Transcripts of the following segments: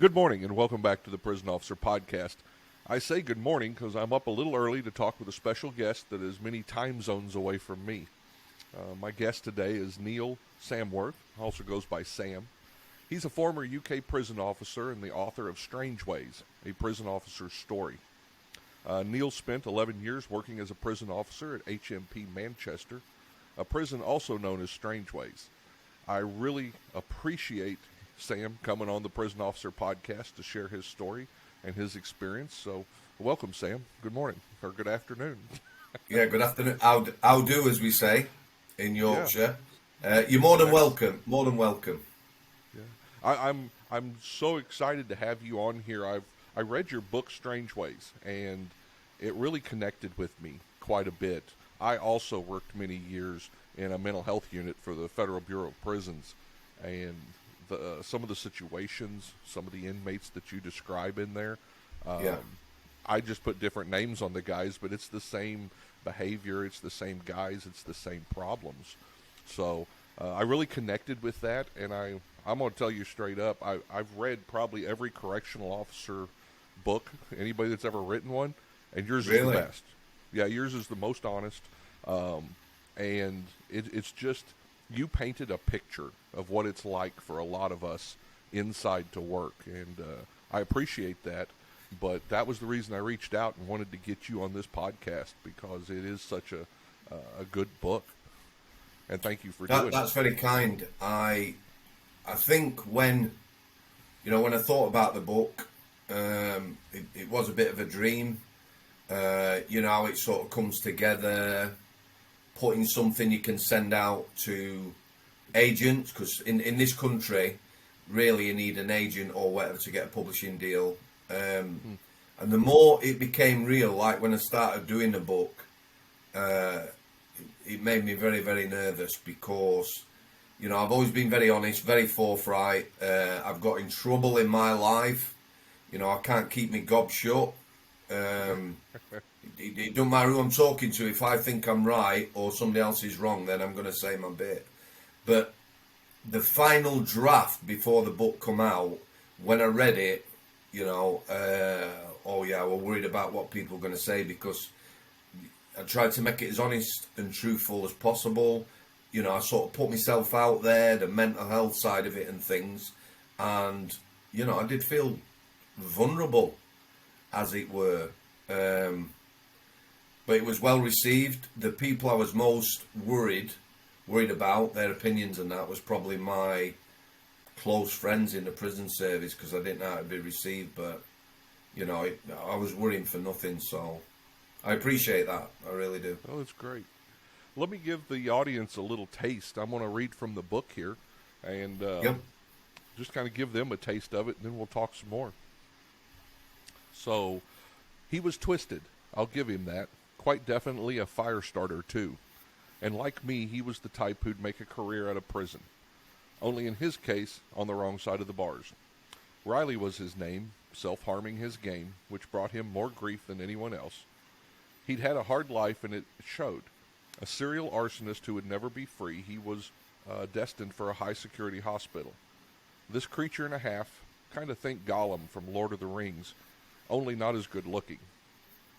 Good morning and welcome back to the Prison Officer Podcast. I say good morning because I'm up a little early to talk with a special guest that is many time zones away from me. My guest today is Neil Samworth, also goes by Sam. He's a former UK prison officer and the author of Strangeways, a prison officer's story. Neil spent 11 years working as a prison officer at HMP Manchester, a prison also known as Strangeways. I really appreciate Sam coming on the Prison Officer Podcast to share his story and his experience. So, welcome, Sam. Good morning or good afternoon. Yeah, good afternoon. How do, as we say in Yorkshire. Yeah. You're more than welcome. More than welcome. Yeah, I'm so excited to have you on here. I read your book Strangeways, and it really connected with me quite a bit. I also worked many years in a mental health unit for the Federal Bureau of Prisons, and some of the situations, some of the inmates that you describe in there, Yeah. I just put different names on the guys, but it's the same behavior, it's the same guys, it's the same problems. So I really connected with that, and I'm going to tell you straight up, I've read probably every correctional officer book, anybody that's ever written one, and yours is the Really? best. Yeah, yours is the most honest, and it's just, you painted a picture of what it's like for a lot of us inside to work, and I appreciate that. But that was the reason I reached out and wanted to get you on this podcast, because it is such a good book. And thank you for doing it. That's very kind. I think when I thought about the book, it was a bit of a dream. How it sort of comes together, putting something you can send out to agents, because in this country, really you need an agent or whatever to get a publishing deal. And the more it became real, like when I started doing the book, it made me very, very nervous because, I've always been very honest, very forthright. I've got in trouble in my life. I can't keep my gob shut. It don't matter who I'm talking to. If I think I'm right or somebody else is wrong, then I'm going to say my bit. But the final draft before the book come out, when I read it, we're worried about what people are going to say, because I tried to make it as honest and truthful as possible. I sort of put myself out there, the mental health side of it and things. And, I did feel vulnerable, as it were. But it was well received. The people I was most worried about, their opinions and that, was probably my close friends in the prison service, because I didn't know how to be received. But, I was worrying for nothing. So I appreciate that. I really do. Oh, that's great. Let me give the audience a little taste. I'm going to read from the book here and Yep. just kind of give them a taste of it, and then we'll talk some more. So, he was twisted. I'll give him that. Quite definitely a fire starter, too. And like me, he was the type who'd make a career out of prison. Only in his case, on the wrong side of the bars. Riley was his name, self-harming his game, which brought him more grief than anyone else. He'd had a hard life, and it showed. A serial arsonist who would never be free, he was destined for a high-security hospital. This creature and a half, kind of think Gollum from Lord of the Rings, only not as good-looking.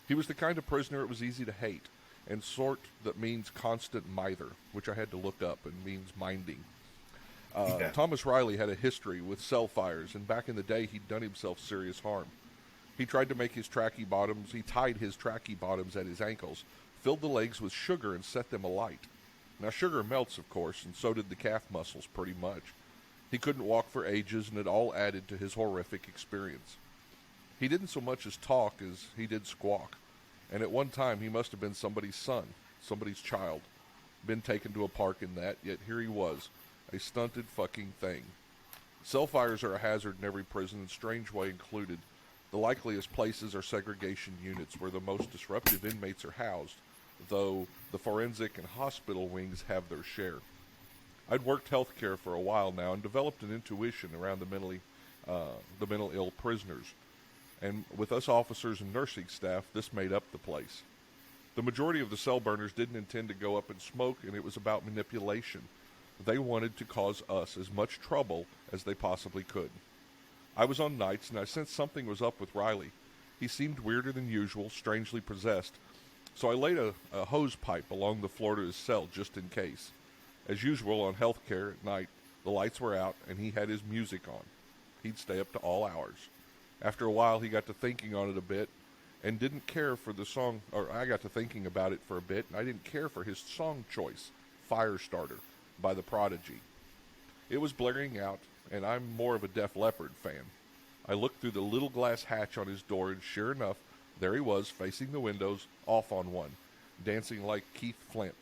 He was the kind of prisoner it was easy to hate, and sort that means constant mither, which I had to look up, and means minding. Thomas Riley had a history with cell fires, and back in the day he'd done himself serious harm. He tried to make his tracky bottoms, he tied his tracky bottoms at his ankles, filled the legs with sugar and set them alight. Now sugar melts, of course, and so did the calf muscles pretty much. He couldn't walk for ages, and it all added to his horrific experience. He didn't so much as talk as he did squawk, and at one time he must have been somebody's son, somebody's child, been taken to a park in that, yet here he was, a stunted fucking thing. Cell fires are a hazard in every prison, and Strangeway included. The likeliest places are segregation units where the most disruptive inmates are housed, though the forensic and hospital wings have their share. I'd worked healthcare for a while now and developed an intuition around the mental ill prisoners. And with us officers and nursing staff, this made up the place. The majority of the cell burners didn't intend to go up in smoke, and it was about manipulation. They wanted to cause us as much trouble as they possibly could. I was on nights, and I sensed something was up with Riley. He seemed weirder than usual, strangely possessed. So I laid a hose pipe along the floor to his cell just in case. As usual on healthcare at night, the lights were out, and he had his music on. He'd stay up to all hours. After a while, he got to thinking on it a bit, and didn't care for the song, or I got to thinking about it for a bit, and I didn't care for his song choice, Firestarter, by The Prodigy. It was blaring out, and I'm more of a Def Leppard fan. I looked through the little glass hatch on his door, and sure enough, there he was, facing the windows, off on one, dancing like Keith Flint,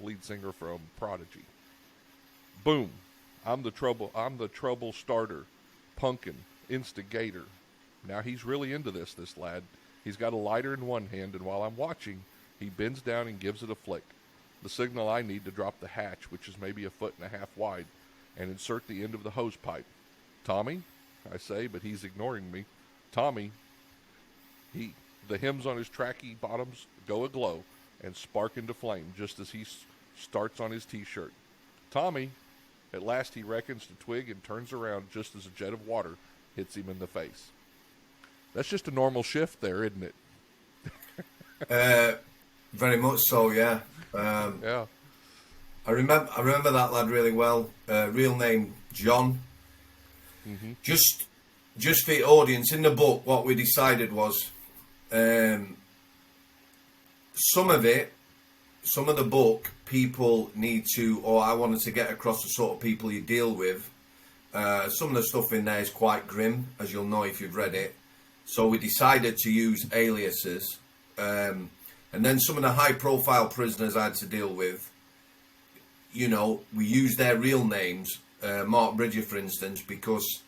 lead singer from Prodigy. Boom! I'm the trouble starter, punkin', instigator. Now he's really into this lad. He's got a lighter in one hand, and while I'm watching, he bends down and gives it a flick. The signal I need to drop the hatch, which is maybe 1.5 feet wide, and insert the end of the hose pipe. Tommy, I say, but he's ignoring me. Tommy, the hems on his tracky bottoms go aglow and spark into flame just as he starts on his t-shirt. Tommy, at last he reckons to twig and turns around just as a jet of water hits him in the face. That's just a normal shift there, isn't it? Very much so, yeah. Yeah. I remember that lad really well. Real name John. Mm-hmm. Just for the audience, in the book, what we decided was some of the book, people need to, or I wanted to get across the sort of people you deal with. Some of the stuff in there is quite grim, as you'll know if you've read it. So we decided to use aliases. And then some of the high-profile prisoners I had to deal with, you know, we used their real names. Mark Bridger, for instance, because,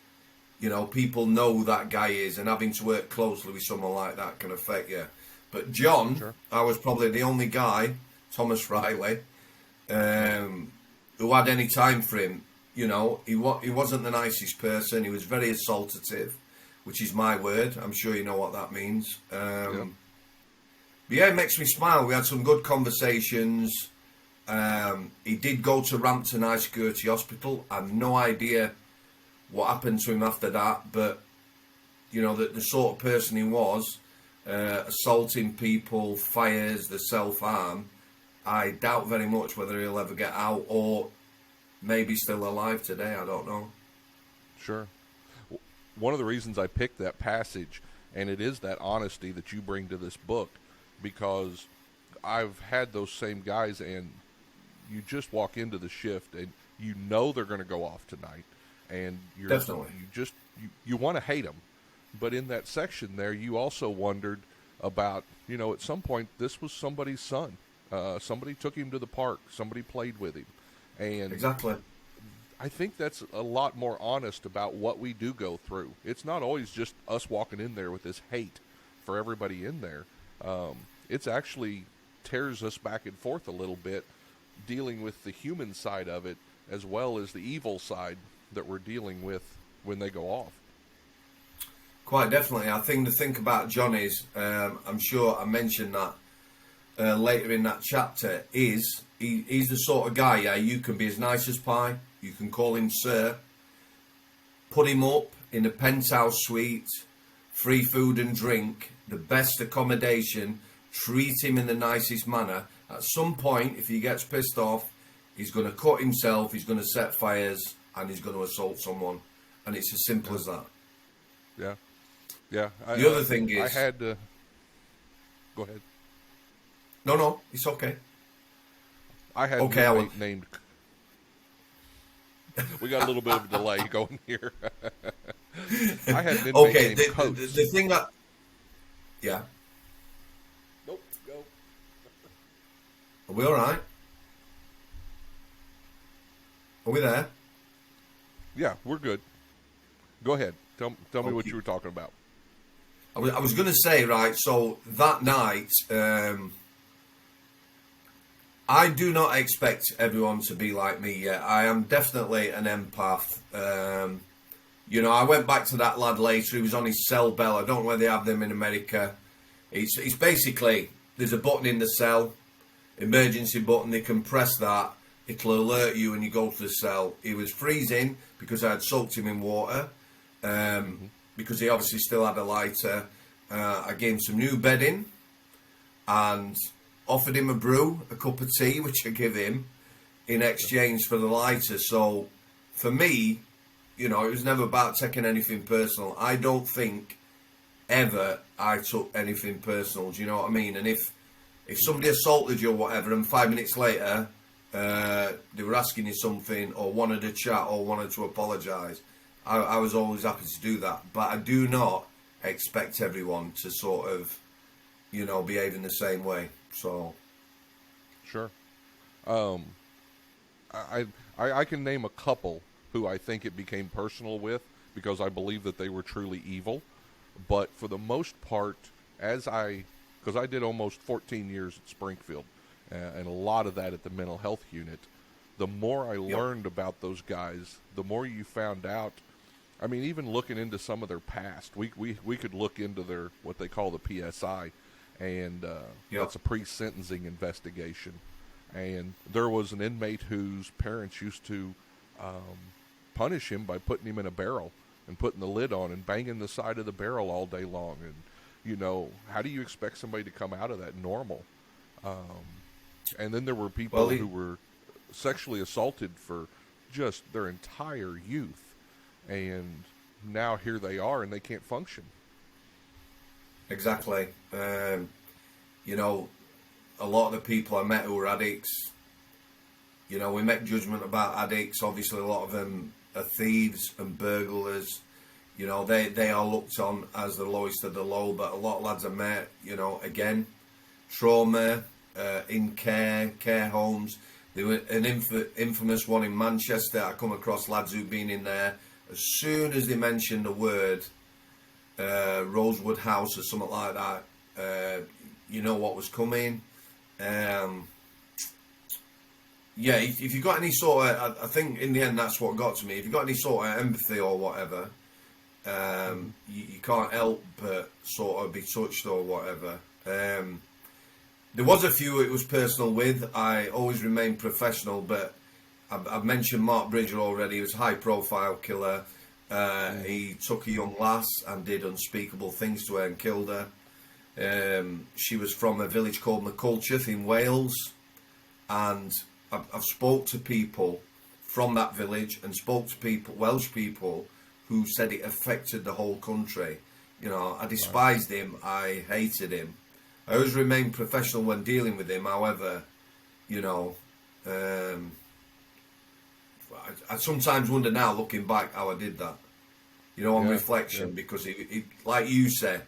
you know, people know who that guy is, and having to work closely with someone like that can affect you. But John, sure. I was probably the only guy, Thomas Riley, who had any time for him. You know, he wasn't the nicest person. He was very assaultative, which is my word. I'm sure you know what that means. But yeah, it makes me smile. We had some good conversations. He did go to Rampton High Security Hospital. I have no idea what happened to him after that, but you know, the sort of person he was, assaulting people, fires, the self-harm, I doubt very much whether he'll ever get out, or maybe still alive today. I don't know. Sure. One of the reasons I picked that passage, and it is that honesty that you bring to this book, because I've had those same guys, and you just walk into the shift and you know they're going to go off tonight, and definitely you want to hate them, but in that section there, you also wondered about, you know, at some point this was somebody's son. Somebody took him to the park. Somebody played with him, and exactly. I think that's a lot more honest about what we do go through. It's not always just us walking in there with this hate for everybody in there. It's actually tears us back and forth a little bit, dealing with the human side of it as well as the evil side that we're dealing with when they go off. Quite definitely. I think the thing about John is, I'm sure I mentioned that later in that chapter, is he's the sort of guy, yeah, you can be as nice as pie, you can call him sir, put him up in a penthouse suite, free food and drink, the best accommodation, treat him in the nicest manner. At some point, if he gets pissed off, he's going to cut himself, he's going to set fires, and he's going to assault someone. And it's as simple as that. Yeah. Yeah. The other thing is... I had to... Go ahead. No, it's okay. I had an inmate named... We got a little bit of a delay going here. I had an inmate named Coates. The thing that... Yeah. Nope, go. Are we all right? Are we there? Yeah, we're good. Go ahead. Tell me what you were talking about. I was going to say, right, so that night, I do not expect everyone to be like me yet. I am definitely an empath. You know, I went back to that lad later. He was on his cell bell. I don't know where they have them in America. It's basically, there's a button in the cell, emergency button. They can press that. It'll alert you and you go to the cell. He was freezing because I had soaked him in water. because he obviously still had a lighter. I gave him some new bedding and offered him a cup of tea, which I give him in exchange for the lighter. So for me, you know, it was never about taking anything personal. I don't think ever I took anything personal. Do you know what I mean? And if somebody assaulted you or whatever, and 5 minutes later they were asking you something or wanted to chat or wanted to apologise, I was always happy to do that. But I do not expect everyone to sort of, you know, behave in the same way. So, sure. I can name a couple who I think it became personal with because I believe that they were truly evil. But for the most part, because I did almost 14 years at Springfield, and a lot of that at the mental health unit, the more I learned about those guys, the more you found out. I mean, even looking into some of their past, we could look into their, what they call the PSI, and that's a pre-sentencing investigation. And there was an inmate whose parents used to punish him by putting him in a barrel and putting the lid on and banging the side of the barrel all day long. And, you know, how do you expect somebody to come out of that normal? And then there were people who were sexually assaulted for just their entire youth. And now here they are and they can't function. Exactly. You know, a lot of the people I met who were addicts, you know, we make judgment about addicts. Obviously, a lot of them are thieves and burglars. You know, they are looked on as the lowest of the low. But a lot of lads I met, you know, again, trauma, in care homes. There was an infamous one in Manchester. I come across lads who've been in there. As soon as they mentioned the word Rosewood House or something like that, you know what was coming. Yeah, if you've got any sort of, I think in the end that's what got to me. If you've got any sort of empathy or whatever, you can't help but sort of be touched or whatever. There was a few it was personal with. I always remain professional, but I've mentioned Mark Bridger already. He was a high-profile killer. He took a young lass and did unspeakable things to her and killed her. She was from a village called McCulcheth in Wales, and I've spoke to people from that village and spoke to people, Welsh people, who said it affected the whole country. You know, I despised him. I hated him. I always remain professional when dealing with him. However, you know, I sometimes wonder now, looking back, how I did that. You know, on reflection, because it, like you said,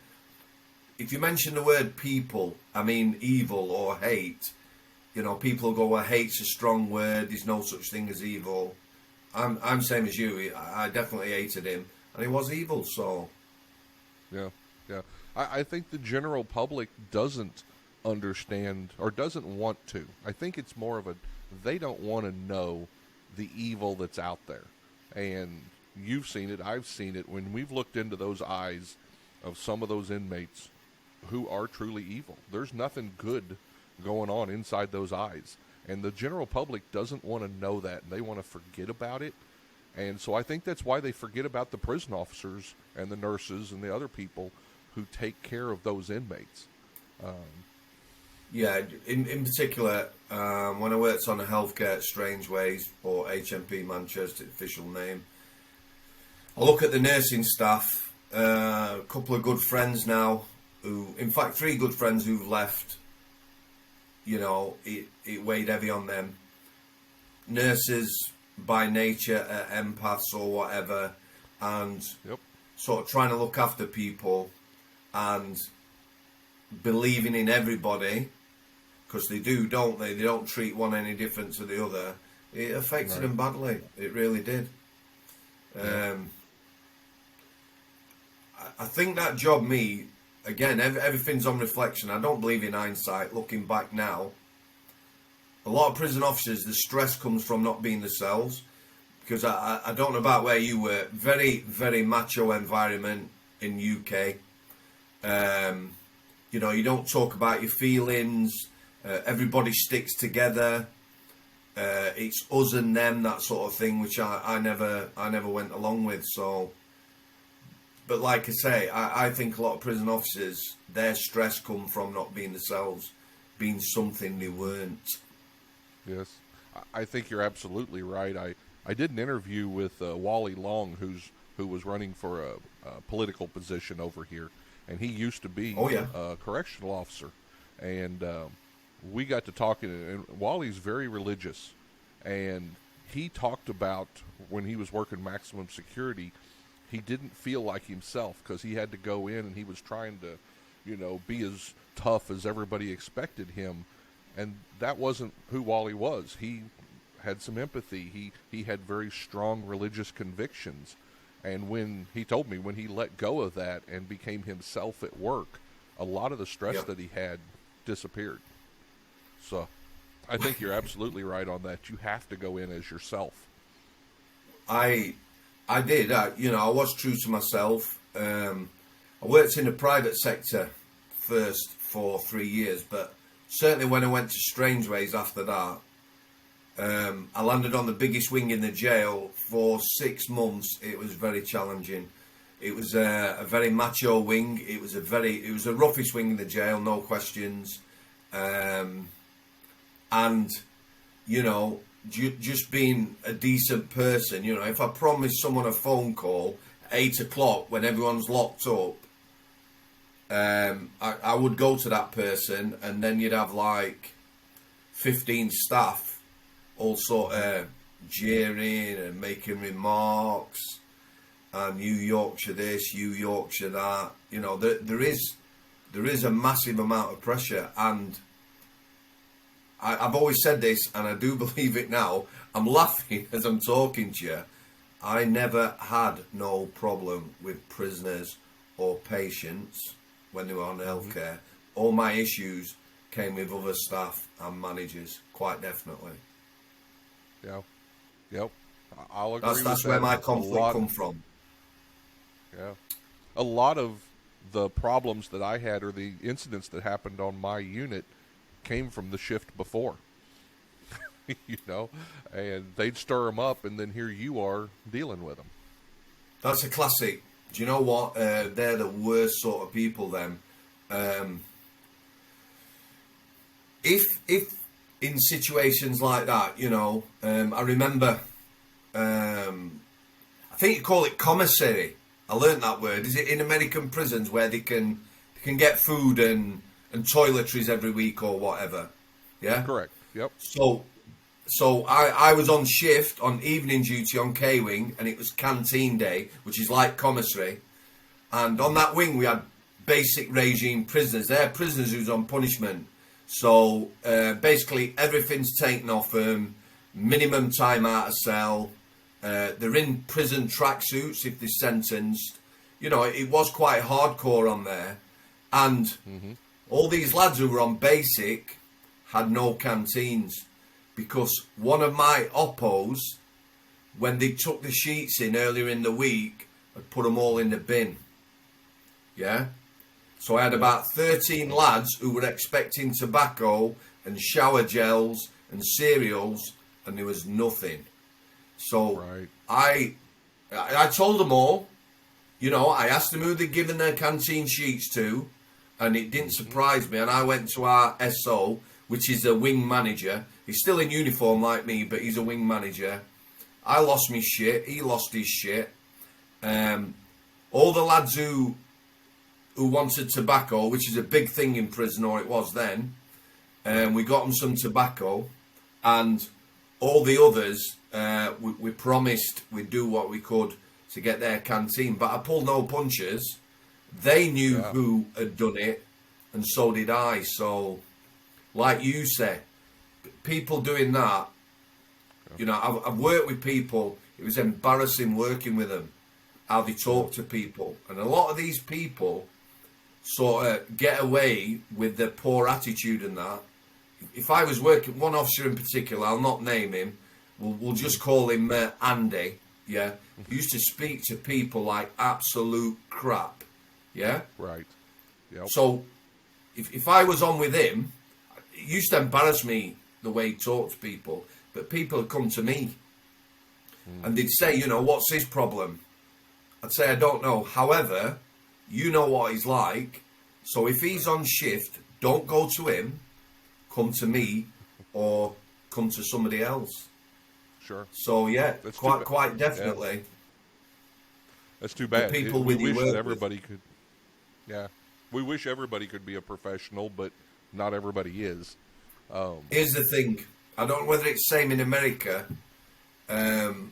if you mention the word people, I mean evil or hate, you know, people go, well, hate's a strong word, there's no such thing as evil. I'm same as you. I definitely hated him, and he was evil, so. Yeah. I think the general public doesn't understand or doesn't want to. I think it's more of they don't want to know the evil that's out there. And you've seen it, I've seen it, when we've looked into those eyes of some of those inmates who are truly evil. There's nothing good going on inside those eyes. And the general public doesn't want to know that, and they want to forget about it. And so I think that's why they forget about the prison officers and the nurses and the other people who take care of those inmates. Yeah, in particular, when I worked on a healthcare at Strangeways, or HMP Manchester, official name, I look at the nursing staff, a couple of good friends now, in fact 3 good friends who've left. You know, it weighed heavy on them. Nurses by nature are empaths or whatever, and sort of trying to look after people and believing in everybody, because they do, don't they? They don't treat one any different to the other. It affected them badly. It really did. I think that job, again, everything's on reflection. I don't believe in hindsight. Looking back now, a lot of prison officers, the stress comes from not being themselves. Because I don't know about where you were. Very, very macho environment in UK. You know, you don't talk about your feelings. Everybody sticks together. It's us and them, that sort of thing, which I never went along with. So, but like I say, I think a lot of prison officers, their stress come from not being themselves, being something they weren't. Yes, I think you're absolutely right. I did an interview with Wally Long, who was running for a political position over here, and he used to be Oh, yeah. a correctional officer, and we got to talking. And Wally's very religious, and he talked about when he was working maximum security, he didn't feel like himself because he had to go in and he was trying to, be as tough as everybody expected him. And that wasn't who Wally was. He had some empathy. He had very strong religious convictions. And when he told me when he let go of that and became himself at work, a lot of the stress Yep. that he had disappeared. So I think you're absolutely right on that. You have to go in as yourself. I did. I was true to myself. I worked in the private sector first for 3 years, but certainly when I went to Strangeways after that, I landed on the biggest wing in the jail for 6 months. It was very challenging. It was a very macho wing. It was the roughest wing in the jail, no questions. And just being a decent person, if I promised someone a phone call at 8 o'clock when everyone's locked up, I would go to that person, and then you'd have like 15 staff all sort of jeering and making remarks, and you Yorkshire this, you Yorkshire that. There is a massive amount of pressure, and I've always said this, and I do believe it now. I'm laughing as I'm talking to you. I never had no problem with prisoners or patients when they were on healthcare. All my issues came with other staff and managers, quite definitely. Yeah. Yep. I'll agree with that. That's where my conflict come from. Yeah. A lot of the problems that I had, or the incidents that happened on my unit, came from the shift before. And they'd stir them up, and then here you are dealing with them. That's a classic. Do you know what? They're the worst sort of people then. If in situations like that, I remember, I think you call it commissary. I learnt that word. Is it in American prisons where they can get food and toiletries every week or whatever? Yeah? Correct. Yep. So I was on shift, on evening duty on K-Wing, and it was canteen day, which is like commissary. And on that wing, we had basic regime prisoners. They're prisoners who's on punishment. So basically, everything's taken off them, minimum time out of cell. They're in prison tracksuits if they're sentenced. It was quite hardcore on there. And all these lads who were on basic had no canteens, because one of my oppos, when they took the sheets in earlier in the week, had put them all in the bin. Yeah? So I had about 13 lads who were expecting tobacco and shower gels and cereals, and there was nothing. So right. I told them all, I asked them who they'd given their canteen sheets to, and it didn't surprise me. And I went to our SO, which is a wing manager. He's still in uniform like me, but he's a wing manager. I lost my shit. He lost his shit. All the lads who wanted tobacco, which is a big thing in prison, or it was then, we got them some tobacco. And all the others, we promised we'd do what we could to get their canteen. But I pulled no punches. They knew who had done it, and so did I. So, like you say, people doing that, I've worked with people. It was embarrassing working with them, how they talk to people. And a lot of these people sort of get away with their poor attitude and that. If I was working, one officer in particular, I'll not name him, we'll just call him Andy, yeah? He used to speak to people like absolute crap, yeah? Right. Yep. So, if I was on with him, it used to embarrass me the way he talked to people, but people would come to me and they'd say, what's his problem? I'd say I don't know. However, you know what he's like. So if he's on shift, don't go to him. Come to me, or come to somebody else. Sure. So yeah, That's quite definitely. Yeah. That's too bad. People We with you wish work that everybody could. Yeah, we wish everybody could be a professional, but not everybody is. Here's the thing. I don't know whether it's the same in America. The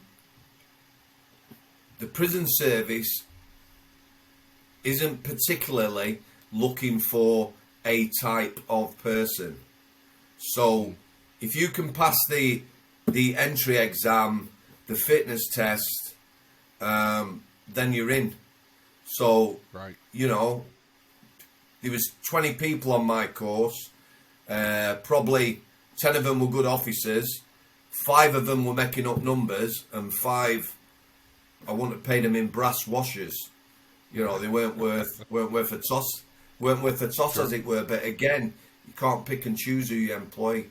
prison service isn't particularly looking for a type of person. So if you can pass the entry exam, the fitness test, then you're in. So, Right. you know, there was 20 people on my course. Probably 10 of them were good officers. 5 of them were making up numbers, and 5, I wouldn't have paid them in brass washers. You know, they weren't worth a toss. Weren't worth a toss, Sure. as it were. But again, you can't pick and choose who you employ.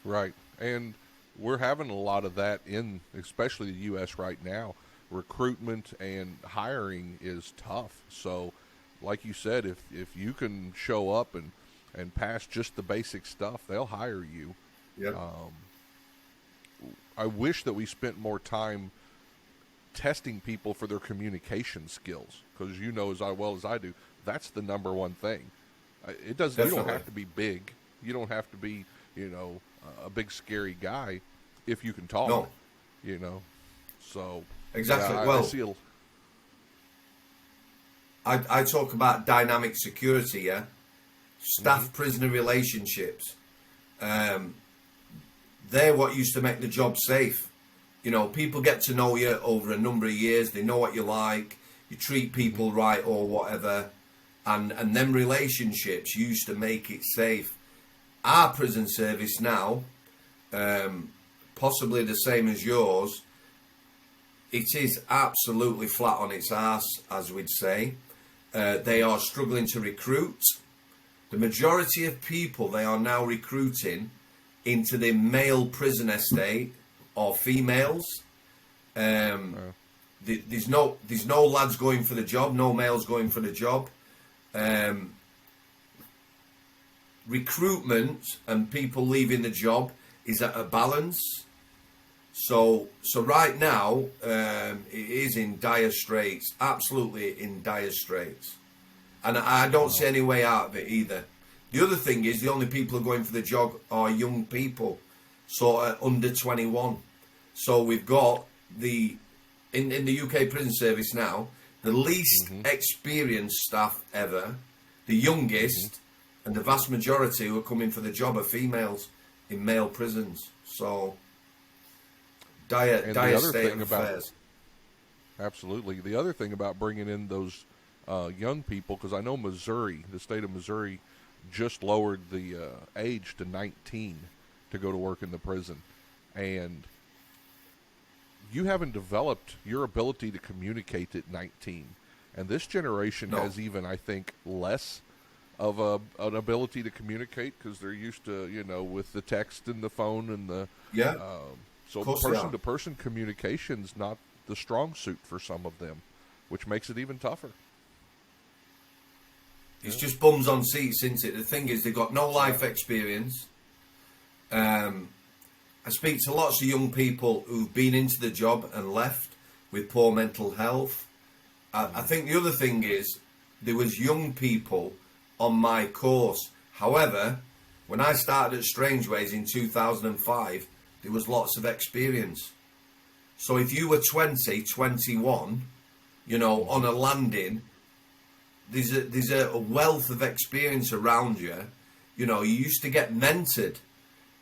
Right. And we're having a lot of that in especially the U.S. right now. Recruitment and hiring is tough. So, like you said, if you can show up and pass just the basic stuff, they'll hire you. Yeah. I wish that we spent more time testing people for their communication skills, because you know as well as I do, that's the number one thing. It doesn't. You don't Definitely. have to be big. You don't have to be, a big scary guy if you can talk. No. You know, so Exactly. yeah, Well, I see I talk about dynamic security, yeah? Staff-prisoner relationships. They're what used to make the job safe. You know, people get to know you over a number of years. They know what you like. You treat people right or whatever. And them relationships used to make it safe. Our prison service now, possibly the same as yours, it is absolutely flat on its arse, as we'd say. They are struggling to recruit. The majority of people they are now recruiting into the male prison estate are females. There's no lads going for the job, no males going for the job. Recruitment and people leaving the job is at a balance. So right now, it is in dire straits, absolutely in dire straits. And I don't see any way out of it either. The other thing is, the only people who are going for the job are young people, sort of under 21. So we've got in the UK prison service now, the least experienced staff ever, the youngest, and the vast majority who are coming for the job are females in male prisons. So dire state of affairs. Absolutely. The other thing about bringing in those young people, because I know Missouri, the state of Missouri, just lowered the age to 19 to go to work in the prison. And you haven't developed your ability to communicate at 19. And this generation has even, I think, less of an ability to communicate, because they're used to, with the text and the phone and the... Yeah. So person-to-person communication's not the strong suit for some of them, which makes it even tougher. It's just bums on seats, isn't it? The thing is, they've got no life experience. I speak to lots of young people who've been into the job and left with poor mental health. I think the other thing is, there was young people on my course. However, when I started at Strangeways in 2005, there was lots of experience. So if you were 20, 21, on a landing, there's a wealth of experience around you. You used to get mentored.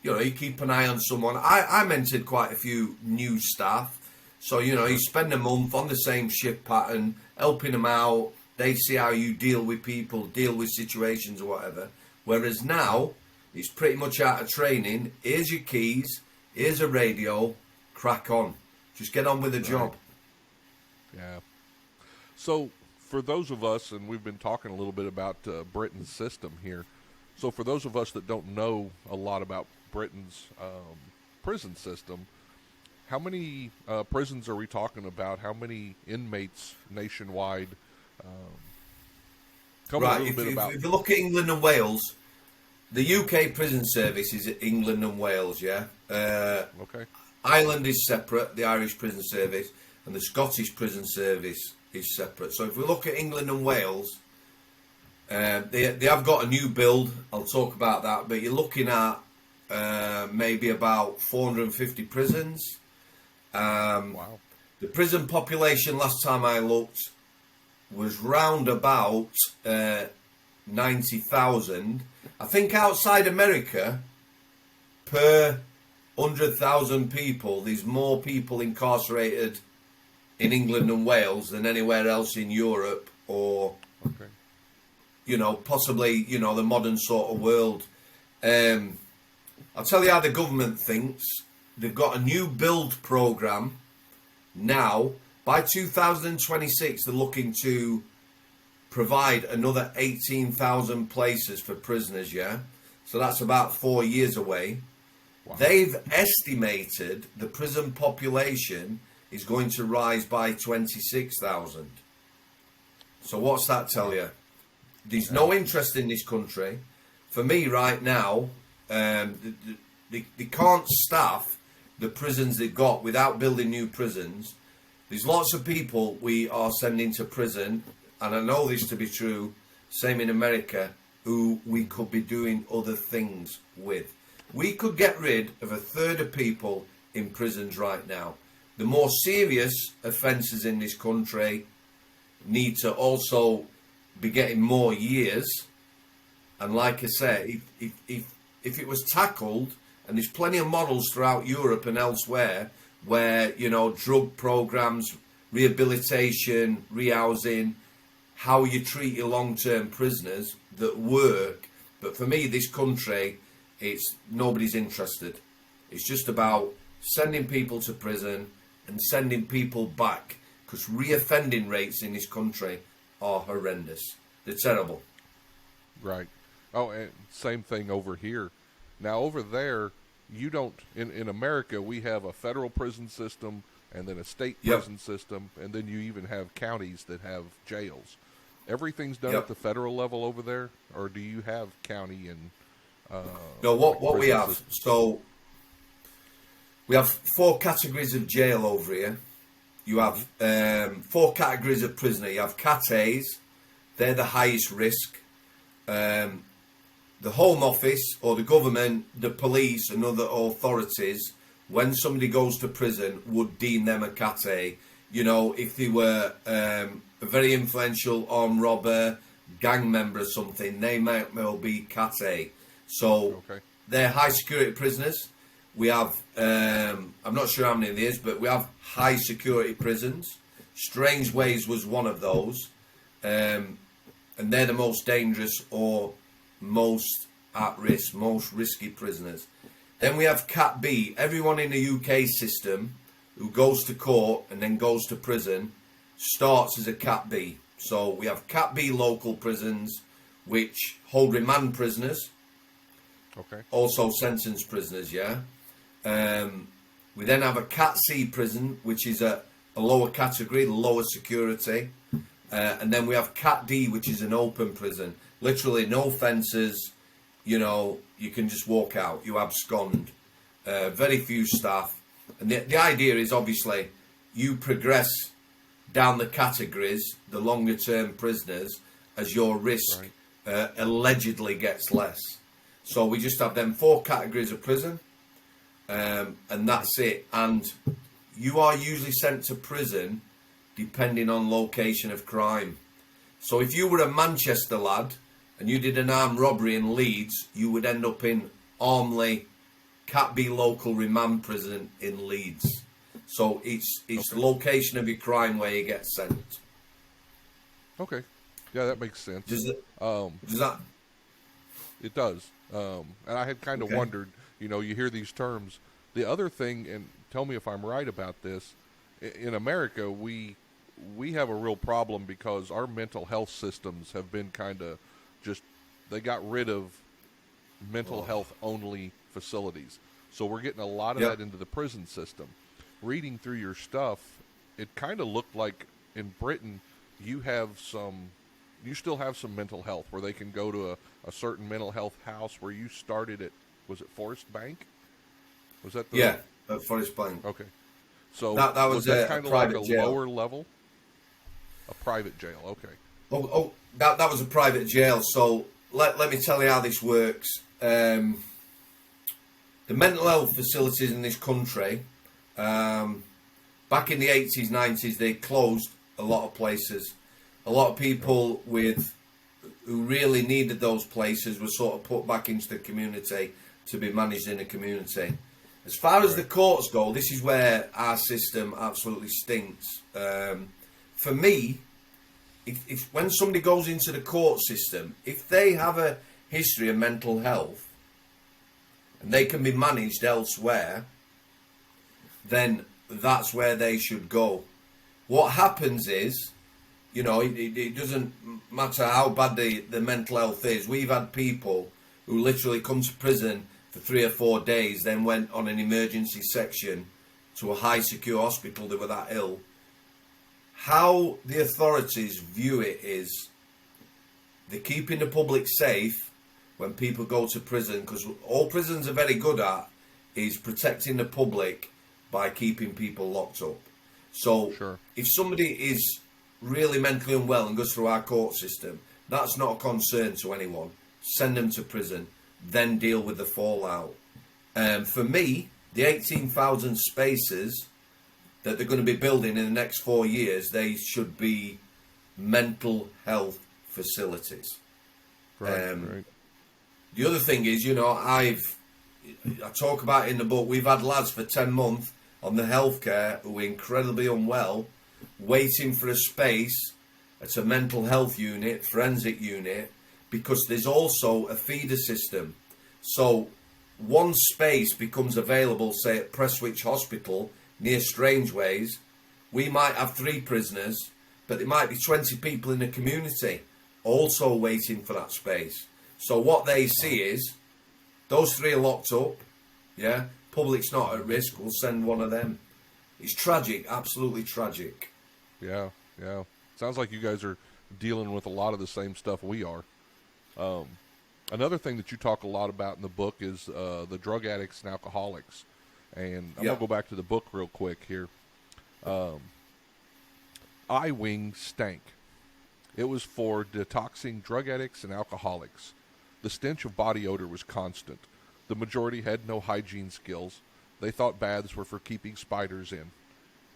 You keep an eye on someone. I mentored quite a few new staff. So, you spend a month on the same shift pattern, helping them out. They see how you deal with people, deal with situations or whatever. Whereas now, it's pretty much out of training. Here's your keys. Here's a radio. Crack on. Just get on with the job. Yeah. So, for those of us, and we've been talking a little bit about Britain's system here. So, for those of us that don't know a lot about Britain's prison system, How many prisons are we talking about? How many inmates nationwide? Um, Tell me a Right, little bit about. if you look at England and Wales, the UK prison service is England and Wales, yeah? Okay. Ireland is separate, the Irish prison service, and the Scottish prison service is separate. So if we look at England and Wales, they have got a new build. I'll talk about that, but you're looking at maybe about 450 prisons. Wow. The prison population last time I looked was round about 90,000. I think outside America, per 100,000 people, there's more people incarcerated in England and Wales than anywhere else in Europe or, Okay. Possibly, the modern sort of world. I'll tell you how the government thinks. They've got a new build program now. By 2026, they're looking to provide another 18,000 places for prisoners, yeah? So that's about 4 years away. Wow. They've estimated the prison population is going to rise by 26,000. So what's that tell you? There's no interest in this country. For me right now, they can't staff the prisons they've got without building new prisons. There's lots of people we are sending to prison, and I know this to be true, same in America, who we could be doing other things with. We could get rid of a third of people in prisons right now. The more serious offences in this country need to also be getting more years. And like I say, if it was tackled, and there's plenty of models throughout Europe and elsewhere where, drug programs, rehabilitation, rehousing, how you treat your long-term prisoners that work. But for me, this country, nobody's interested. It's just about sending people to prison and sending people back, because reoffending rates in this country are horrendous. They're terrible. Right. Oh, and same thing over here. Now, over there, you don't. In America, we have a federal prison system and then a state prison system, and then you even have counties that have jails. Everything's done at the federal level over there, or do you have county and? No, what we have. System? So we have 4 categories of jail over here. You have 4 categories of prisoner. You have Cat A's. They're the highest risk. The Home Office or the government, the police and other authorities, when somebody goes to prison, would deem them a Cat A. If they were a very influential armed robber, gang member or something, they might well be Cat A. So they're high security prisoners. We have, I'm not sure how many there is, but we have high security prisons. Strangeways was one of those. And they're the most dangerous or most at risk, most risky prisoners. Then we have Cat B. Everyone in the UK system who goes to court and then goes to prison starts as a Cat B. So we have Cat B local prisons, which hold remand prisoners. Okay. Also sentenced prisoners, yeah. We then have a Cat C prison, which is a lower category, lower security. And then we have Cat D, which is an open prison. Literally no fences, you can just walk out, you abscond. Very few staff. And the idea is obviously you progress down the categories, the longer term prisoners, as your risk allegedly gets less. So we just have them 4 categories of prison, and that's it. And you are usually sent to prison depending on location of crime. So if you were a Manchester lad and you did an armed robbery in Leeds, you would end up in Armley, Cat B local remand prison in Leeds. So it's the location of your crime where you get sent. Okay. Yeah, that makes sense. Does that? It does. And I had kind of wondered, you hear these terms. The other thing, and tell me if I'm right about this, in America, we have a real problem because our mental health systems have been kind of they got rid of mental health only facilities. So we're getting a lot of that into the prison system. reading through your stuff, it kind of looked like in Britain you still have some mental health where they can go to a certain mental health house where you started at, was it Forest Bank? Was that the... Yeah, at Forest Bank. Okay. So That was that a kind of like private a jail. lower level? A private jail, okay. That was a private jail. So let me tell you how this works. The mental health facilities in this country, back in the 80s, 90s, they closed a lot of places. A lot of people who really needed those places were sort of put back into the community to be managed in a community. As far as the courts go, this is where our system absolutely stinks. For me, if when somebody goes into the court system, if they have a history of mental health and they can be managed elsewhere, then that's where they should go. What happens is, it doesn't matter how bad the mental health is. We've had people who literally come to prison for 3 or 4 days, then went on an emergency section to a high secure hospital. They were that ill. How the authorities view it is they're keeping the public safe when people go to prison, because all prisons are very good at is protecting the public by keeping people locked up. So if somebody is really mentally unwell and goes through our court system, that's not a concern to anyone. Send them to prison, then deal with the fallout. For me, the 18,000 spaces that they're going to be building in the next 4 years, they should be mental health facilities. Right. The other thing is, I talk about in the book, we've had lads for 10 months on the healthcare who are incredibly unwell, waiting for a space at a mental health unit, forensic unit, because there's also a feeder system. So one space becomes available, say at Prestwich Hospital near Strangeways. We might have 3 prisoners, but there might be 20 people in the community also waiting for that space. So what they see is those 3 are locked up, public's not at risk, we'll send one of them. It's tragic, absolutely tragic. Yeah. Sounds like you guys are dealing with a lot of the same stuff we are. Another thing that you talk a lot about in the book is the drug addicts and alcoholics. And I'm going to go back to the book real quick here. I-Wing stank. It was for detoxing drug addicts and alcoholics. The stench of body odor was constant. The majority had no hygiene skills. They thought baths were for keeping spiders in.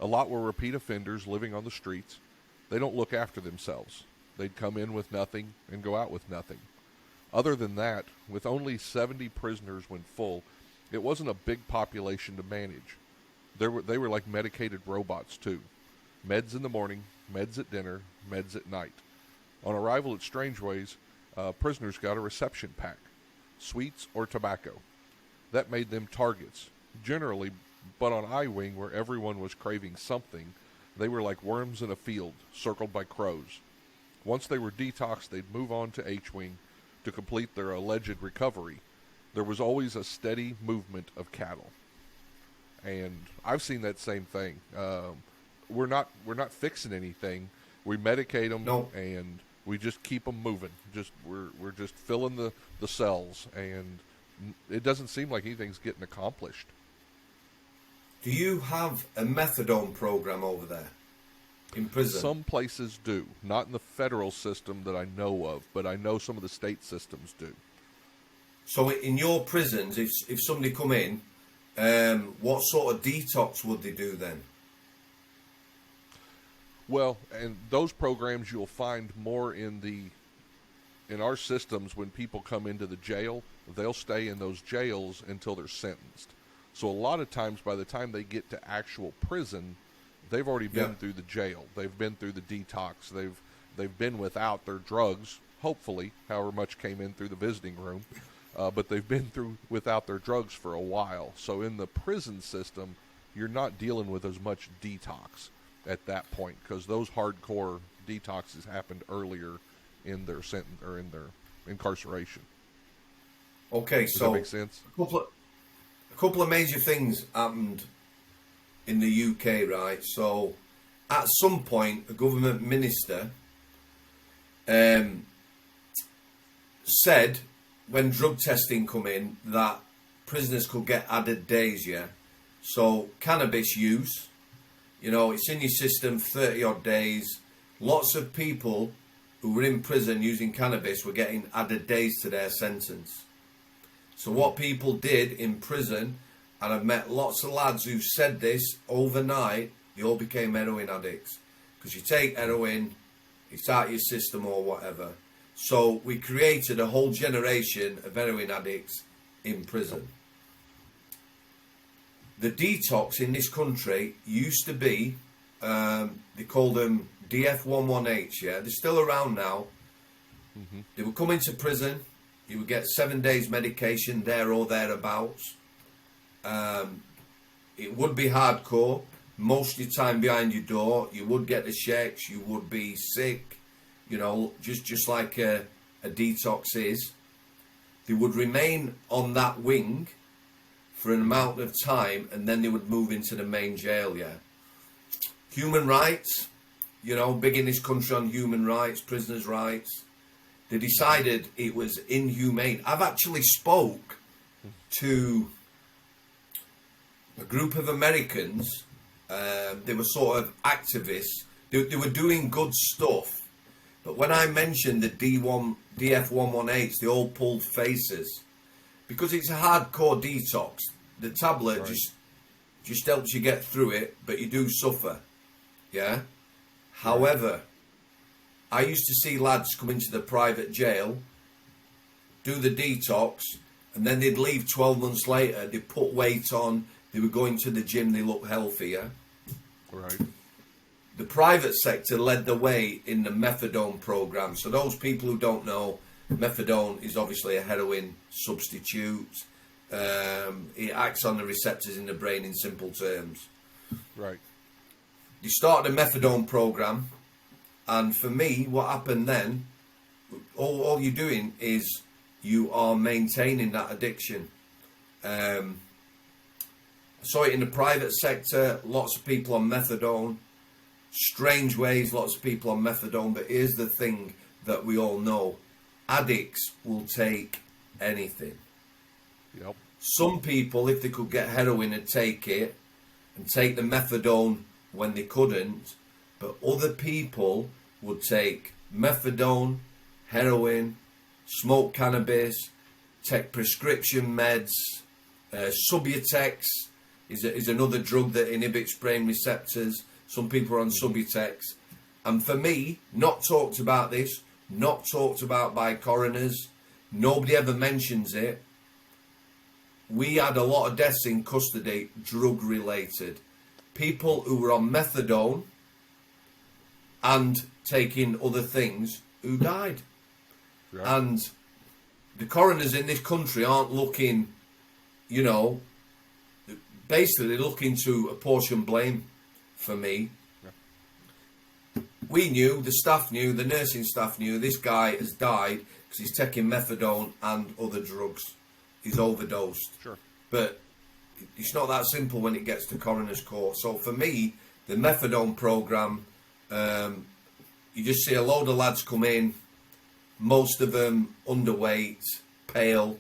A lot were repeat offenders living on the streets. They don't look after themselves. They'd come in with nothing and go out with nothing. Other than that, with only 70 prisoners when full, it wasn't a big population to manage. They were like medicated robots too. Meds in the morning, meds at dinner, meds at night. On arrival at Strangeways, prisoners got a reception pack, sweets or tobacco. That made them targets, generally, but on I-Wing, where everyone was craving something, they were like worms in a field, circled by crows. Once they were detoxed, they'd move on to H-Wing to complete their alleged recovery. There was always a steady movement of cattle. And I've seen that same thing. We're not fixing anything. We medicate them, and we just keep them moving. We're just filling the cells, and it doesn't seem like anything's getting accomplished. Do you have a methadone program over there in prison? Some places do. Not in the federal system that I know of, but I know some of the state systems do. So in your prisons, if somebody come in, what sort of detox would they do then? Well, and those programs you'll find more in our systems. When people come into the jail, they'll stay in those jails until they're sentenced. So a lot of times, by the time they get to actual prison, they've already been through the jail. They've been through the detox. They've been without their drugs, hopefully, however much came in through the visiting room. But they've been through without their drugs for a while. So in the prison system, you're not dealing with as much detox at that point, because those hardcore detoxes happened earlier in their sentence or in their incarceration. Okay, Does that make sense? A couple of major things happened in the UK, right? So at some point, a government minister said when drug testing come in that prisoners could get added days, yeah? So cannabis use, you know, it's in your system 30 odd days. Lots of people who were in prison using cannabis were getting added days to their sentence. So what people did in prison, and I've met lots of lads who said this overnight, they all became heroin addicts. Because you take heroin, it's out of your system or whatever. So we created a whole generation of heroin addicts in prison. The detox in this country used to be, they called them DF11H, yeah? They're still around now. Mm-hmm. They would come into prison, you would get 7 days medication there or thereabouts. It would be hardcore. Most of your time behind your door, you would get the shakes, you would be sick, you know, just like a detox is. They would remain on that wing for an amount of time, and then they would move into the main jail, yeah. Human rights, you know, big in this country on human rights, prisoners' rights. They decided it was inhumane. I've actually spoke to a group of Americans. They were sort of activists. They were doing good stuff. But when I mentioned the DF11H, they all pulled faces. Because it's a hardcore detox. The tablet just helps you get through it, but you do suffer. Yeah? However, I used to see lads come into the private jail, do the detox, and then they'd leave 12 months later, they'd put weight on, they were going to the gym, they looked healthier. Right. The private sector led the way in the methadone program. So those people who don't know, methadone is obviously a heroin substitute. It acts on the receptors in the brain in simple terms. Right. You started a methadone program, and for me, what happened then, all you're doing is you are maintaining that addiction. I saw it in the private sector, lots of people on methadone. Strangeways, lots of people on methadone. But here's the thing that we all know. Addicts will take anything. Yep. Some people, if they could get heroin, would take it and take the methadone when they couldn't. But other people would take methadone, heroin, smoke cannabis, take prescription meds. Subutex is another drug that inhibits brain receptors. Some people are on Subutex. And for me, not talked about this, not talked about by coroners. Nobody ever mentions it. We had a lot of deaths in custody, drug related. People who were on methadone and taking other things who died. Right. And the coroners in this country aren't looking, you know, basically looking to apportion blame for me. Yeah. We knew, the staff knew, the nursing staff knew this guy has died because he's taking methadone and other drugs. He's overdosed. Sure. But it's not that simple when it gets to coroner's court. So for me, the methadone program, you just see a load of lads come in, most of them underweight, pale,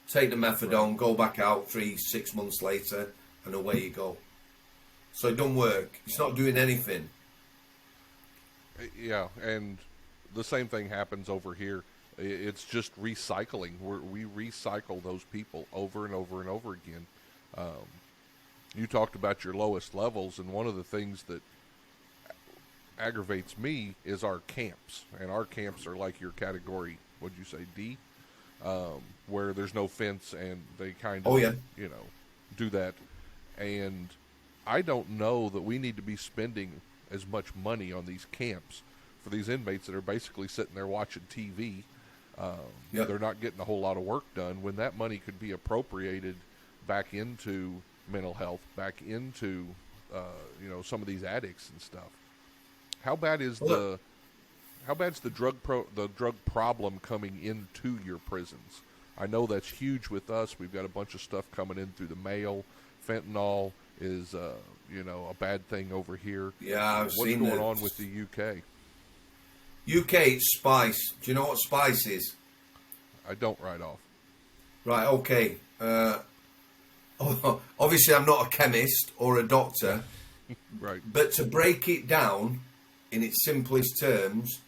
take the methadone, go back out 3-6 months later, and away you go. So it don't work. It's not doing anything. Yeah, and the same thing happens over here. It's just recycling. We recycle those people over and over and over again. You talked about your lowest levels, and one of the things that aggravates me is our camps. And our camps are like your category, what'd you say, D? Where there's no fence and they kind of, you know, do that. And I don't know that we need to be spending as much money on these camps for these inmates that are basically sitting there watching TV. They're not getting a whole lot of work done when that money could be appropriated back into mental health, back into, you know, some of these addicts and stuff. How bad is the drug problem coming into your prisons? I know that's huge with us. We've got a bunch of stuff coming in through the mail. Fentanyl is a bad thing over here. Yeah, I've What's seen going on with the UK? UK, it's spice. Do you know what spice is? I don't right off. Right, okay. Obviously, I'm not a chemist or a doctor, Right. but to break it down in its simplest terms,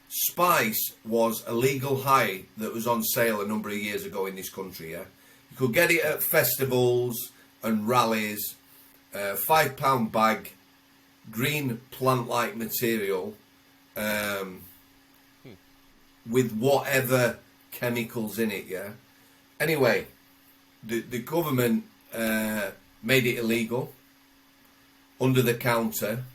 spice was a legal high that was on sale a number of years ago in this country. Yeah, you could get it at festivals and rallies. £5 bag, green plant-like material, with whatever chemicals in it. Yeah. Anyway, the government made it illegal under the counter.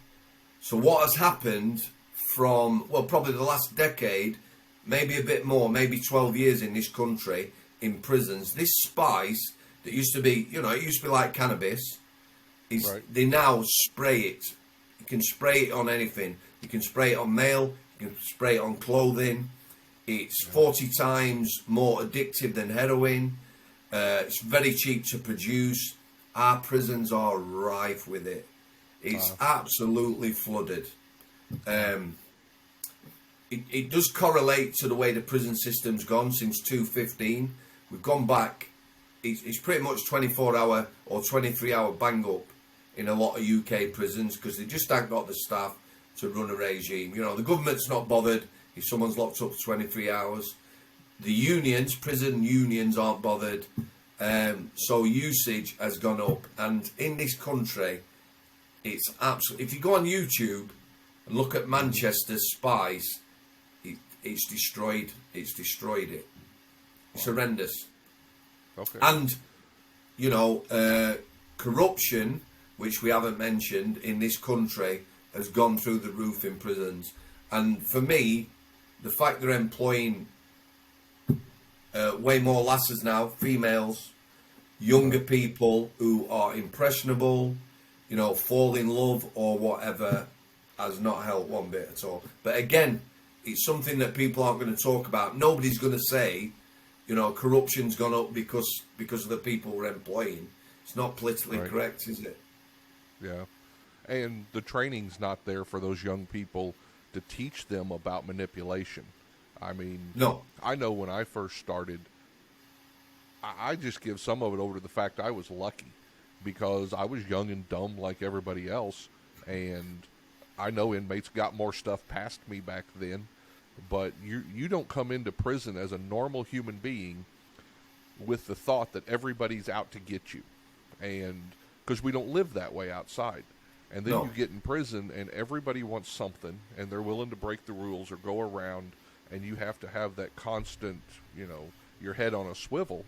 So what has happened from, well, probably the last decade, maybe a bit more, maybe 12 years in this country, in prisons, this spice that used to be, it used to be like cannabis, Right. they now spray it. You can spray it on anything. You can spray it on mail, you can spray it on clothing. It's 40 times more addictive than heroin. It's very cheap to produce. Our prisons are rife with it. It's absolutely flooded. It does correlate to the way the prison system's gone since 2015. We've gone back. It's pretty much 24-hour or 23-hour bang up in a lot of UK prisons because they just haven't got the staff to run a regime. The government's not bothered if someone's locked up for 23 hours. The unions, prison unions, aren't bothered. So usage has gone up. And in this country, it's absolutely... If you go on YouTube and look at Manchester's spice, it's destroyed. It's destroyed it. It's horrendous. Okay. And, corruption, which we haven't mentioned in this country, has gone through the roof in prisons. And for me, the fact they're employing way more lasses now, females, younger people who are impressionable, fall in love or whatever, has not helped one bit at all. But again, it's something that people aren't going to talk about. Nobody's going to say, corruption's gone up because of the people we're employing. It's not politically correct, is it? Yeah. And the training's not there for those young people to teach them about manipulation. I mean, No. I know when I first started, I just give some of it over to the fact I was lucky because I was young and dumb like everybody else. And I know inmates got more stuff past me back then. But you don't come into prison as a normal human being with the thought that everybody's out to get you. And because we don't live that way outside. And then you get in prison and everybody wants something and they're willing to break the rules or go around, and you have to have that constant, your head on a swivel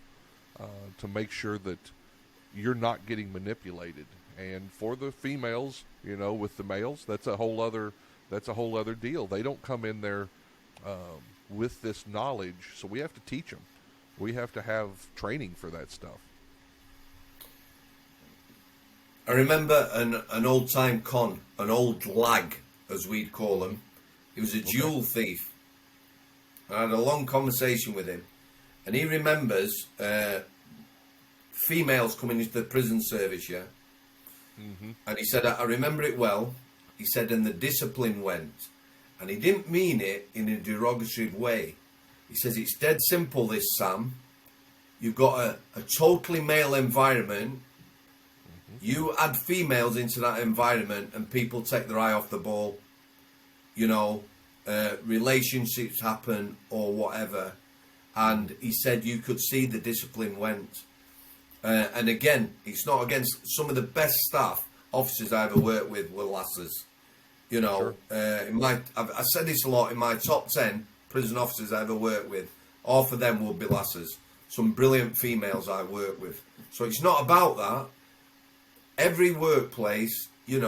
to make sure that you're not getting manipulated. And for the females, with the males, that's a whole other deal. They don't come in there with this knowledge, so we have to teach them. We have to have training for that stuff. I remember an old-time con, an old lag, as we'd call him. He was a jewel thief. I had a long conversation with him, and he remembers females coming into the prison service, yeah? Mm-hmm. And he said, I remember it well. He said, and the discipline went. And he didn't mean it in a derogatory way. He says, it's dead simple, this, Sam. You've got a totally male environment. You add females into that environment and people take their eye off the ball. Relationships happen or whatever. And he said you could see the discipline went. And again, it's not against some of the best staff officers I ever worked with were lasses. Sure. I said this a lot, in my top 10 prison officers I ever worked with, half of them would be lasses. Some brilliant females I worked with. So it's not about that. Every workplace, you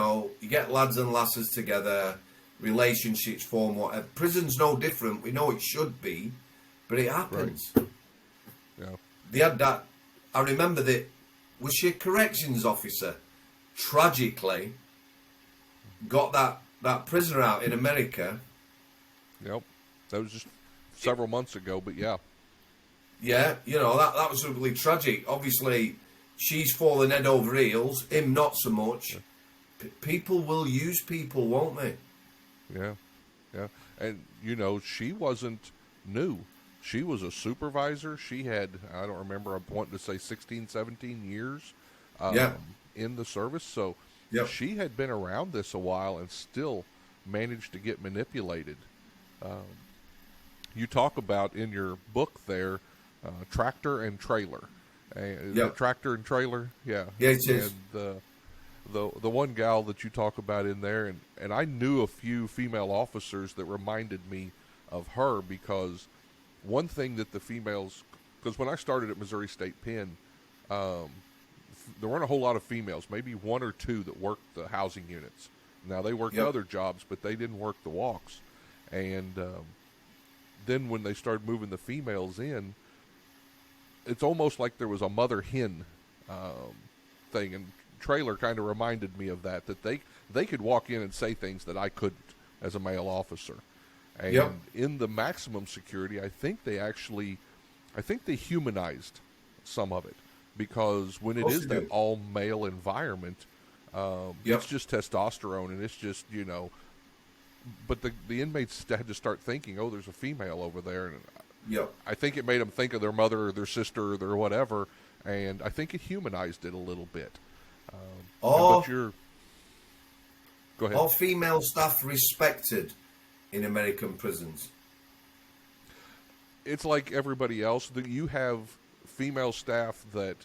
get lads and lasses together, relationships form, whatever. Prison's no different. We know it should be, but it happens. Right. Yeah. They had that. I remember that. Was she a corrections officer? Tragically, got that prisoner out in America. Yep. That was just several months ago, but yeah. Yeah, that was really tragic. Obviously, she's fallen head over heels, him not so much. People will use people, won't they? Yeah, yeah. And, you know, she wasn't new. She was a supervisor. She had, I don't remember, I'm wanting to say 16, 17 years Yeah. in the service. So Yep. she had been around this a while and still managed to get manipulated. You talk about in your book there, tractor and trailer. Yep. Tractor and trailer, yeah. Yeah, it is. And the one gal that you talk about in there, and I knew a few female officers that reminded me of her, because one thing that the females, because when I started at Missouri State Pen, there weren't a whole lot of females, maybe one or two that worked the housing units. Now, they worked other jobs, but they didn't work the walks. And then when they started moving the females in, it's almost like there was a mother-hen thing, and trailer kind of reminded me of that they could walk in and say things that I couldn't as a male officer. And in the maximum security, I think they humanized some of it, because when it is that all-male environment, it's just testosterone, and it's just, you know, but the inmates had to start thinking, oh, there's a female over there, and I think it made them think of their mother or their sister or their whatever, and I think it humanized it a little bit. But go ahead. Are female staff respected in American prisons? It's like everybody else. You have female staff that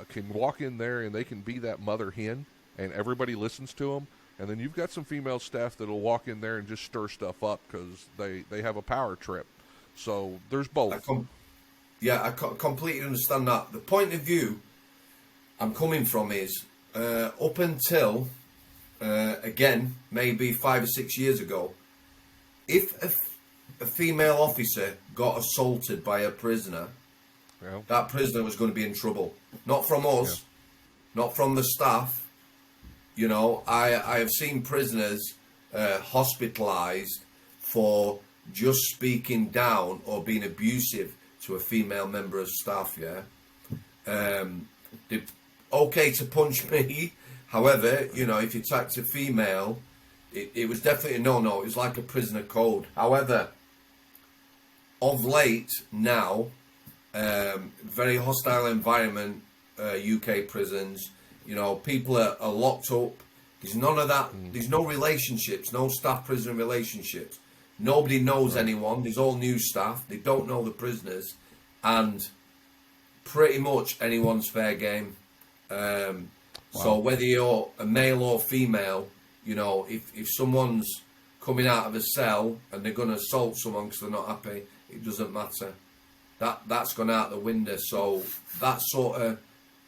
can walk in there and they can be that mother hen, and everybody listens to them. And then you've got some female staff that'll walk in there and just stir stuff up because they have a power trip. So there's both. I completely understand that. The point of view I'm coming from is up until, again, maybe 5 or 6 years ago, if a female officer got assaulted by a prisoner, that prisoner was going to be in trouble. Not from us, not from the staff. You know, I have seen prisoners hospitalized for just speaking down or being abusive to a female member of staff, they're okay to punch me. However, you know, if you attacked a female, it was definitely a no-no. It was like a prisoner code. However, of late now, very hostile environment, UK prisons, you know, people are locked up. There's none of that. There's no relationships, no staff-prison relationships. Nobody knows anyone. There's all new staff. They don't know the prisoners. And pretty much anyone's fair game. So whether you're a male or female, you know, if someone's coming out of a cell and they're going to assault someone because they're not happy, it doesn't matter. That's gone out the window. So that sort of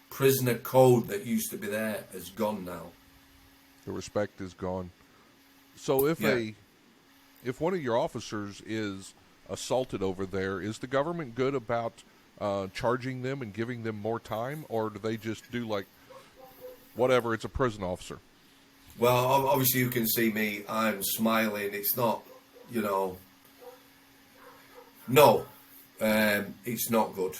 prisoner code that used to be there has gone now. The respect is gone. So if one of your officers is assaulted over there, is the government good about charging them and giving them more time, or do they just do like whatever, it's a prison officer? Well, obviously you can see me, I'm smiling. It's not, you know, no, it's not good.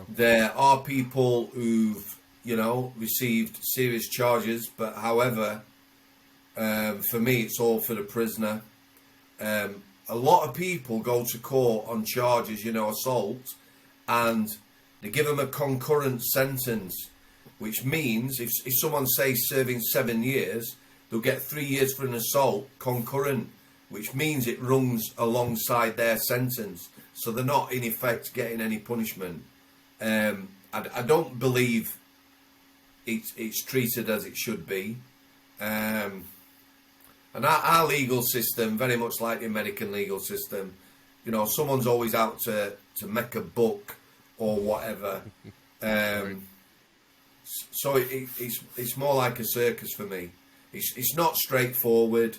There are people who've, you know, received serious charges, but however, for me, it's all for the prisoner. A lot of people go to court on charges, you know, assault, and they give them a concurrent sentence, which means if someone says serving 7 years, they'll get 3 years for an assault concurrent, which means it runs alongside their sentence. So they're not, in effect, getting any punishment. I don't believe it's treated as it should be. And our legal system, very much like the American legal system, you know, someone's always out to make a buck or whatever. So it's more like a circus for me. It's not straightforward.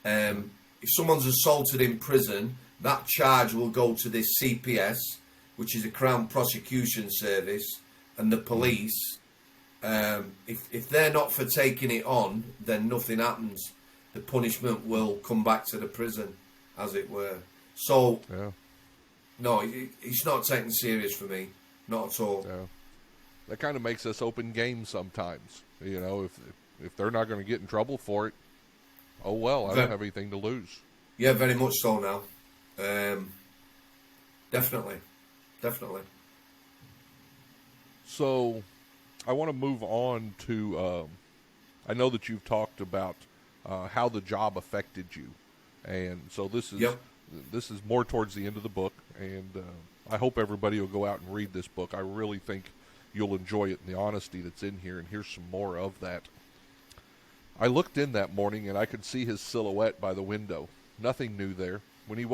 If someone's assaulted in prison, that charge will go to this CPS, which is a Crown Prosecution Service, and the police. If they're not for taking it on, then nothing happens. The punishment will come back to the prison, as it were. So, no, it's not taken serious for me. Not at all. that kind of makes us open game sometimes. You know, if they're not going to get in trouble for it, oh well, I don't have anything to lose. Yeah, very much so now. Definitely. So, I want to move on to. I know that you've talked about how the job affected you, and so this is more towards the end of the book, and I hope everybody will go out and read this book. I really think you'll enjoy it and the honesty that's in here, and here's some more of that. I looked in that morning, and I could see his silhouette by the window. Nothing new there. When he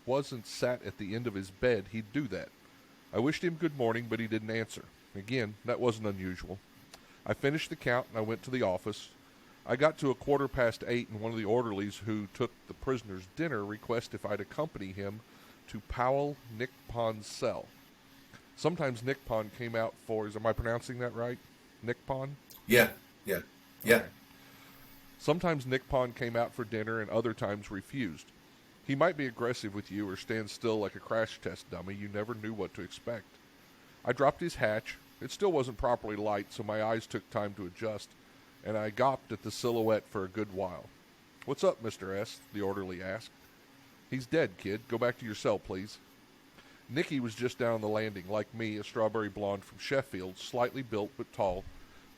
wasn't sat at the end of his bed, he'd do that. I wished him good morning, but he didn't answer. Again, that wasn't unusual. I finished the count, and I went to the office. I got to 8:15, and one of the orderlies who took the prisoner's dinner requested if I'd accompany him to Powell Nickpon's cell. Sometimes Nickpon came out for, am I pronouncing that right? Nickpon? Yeah. Okay. Sometimes Nickpon came out for dinner and other times refused. He might be aggressive with you or stand still like a crash test dummy. You never knew what to expect. I dropped his hatch. It still wasn't properly light, so my eyes took time to adjust, and I gawped at the silhouette for a good while. "What's up, Mr. S?" the orderly asked. "He's dead, kid. Go back to your cell, please." Nikki was just down on the landing, like me, a strawberry blonde from Sheffield, slightly built but tall.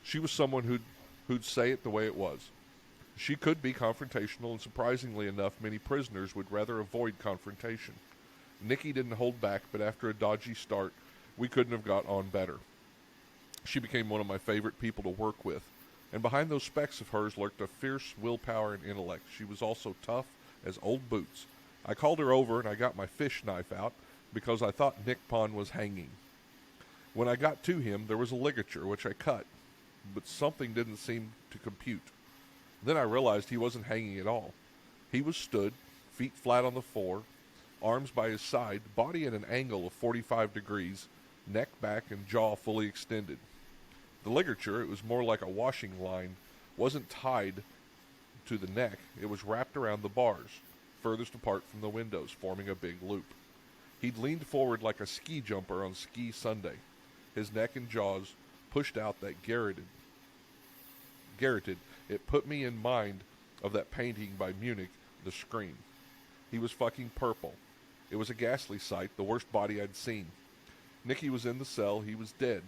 She was someone who'd say it the way it was. She could be confrontational, and surprisingly enough, many prisoners would rather avoid confrontation. Nikki didn't hold back, but after a dodgy start, we couldn't have got on better. She became one of my favorite people to work with, and behind those specs of hers lurked a fierce willpower and intellect. She was also tough as old boots. I called her over, and I got my fish knife out, because I thought Nickpon was hanging. When I got to him, there was a ligature, which I cut, but something didn't seem to compute. Then I realized he wasn't hanging at all. He was stood, feet flat on the floor, arms by his side, body at an angle of 45 degrees, neck back and jaw fully extended. The ligature, it was more like a washing line, wasn't tied to the neck. It was wrapped around the bars, furthest apart from the windows, forming a big loop. He'd leaned forward like a ski jumper on ski Sunday. His neck and jaws pushed out that garroted. It put me in mind of that painting by Munich, The Scream. He was fucking purple. It was a ghastly sight, the worst body I'd seen. Nicky was in the cell. He was dead,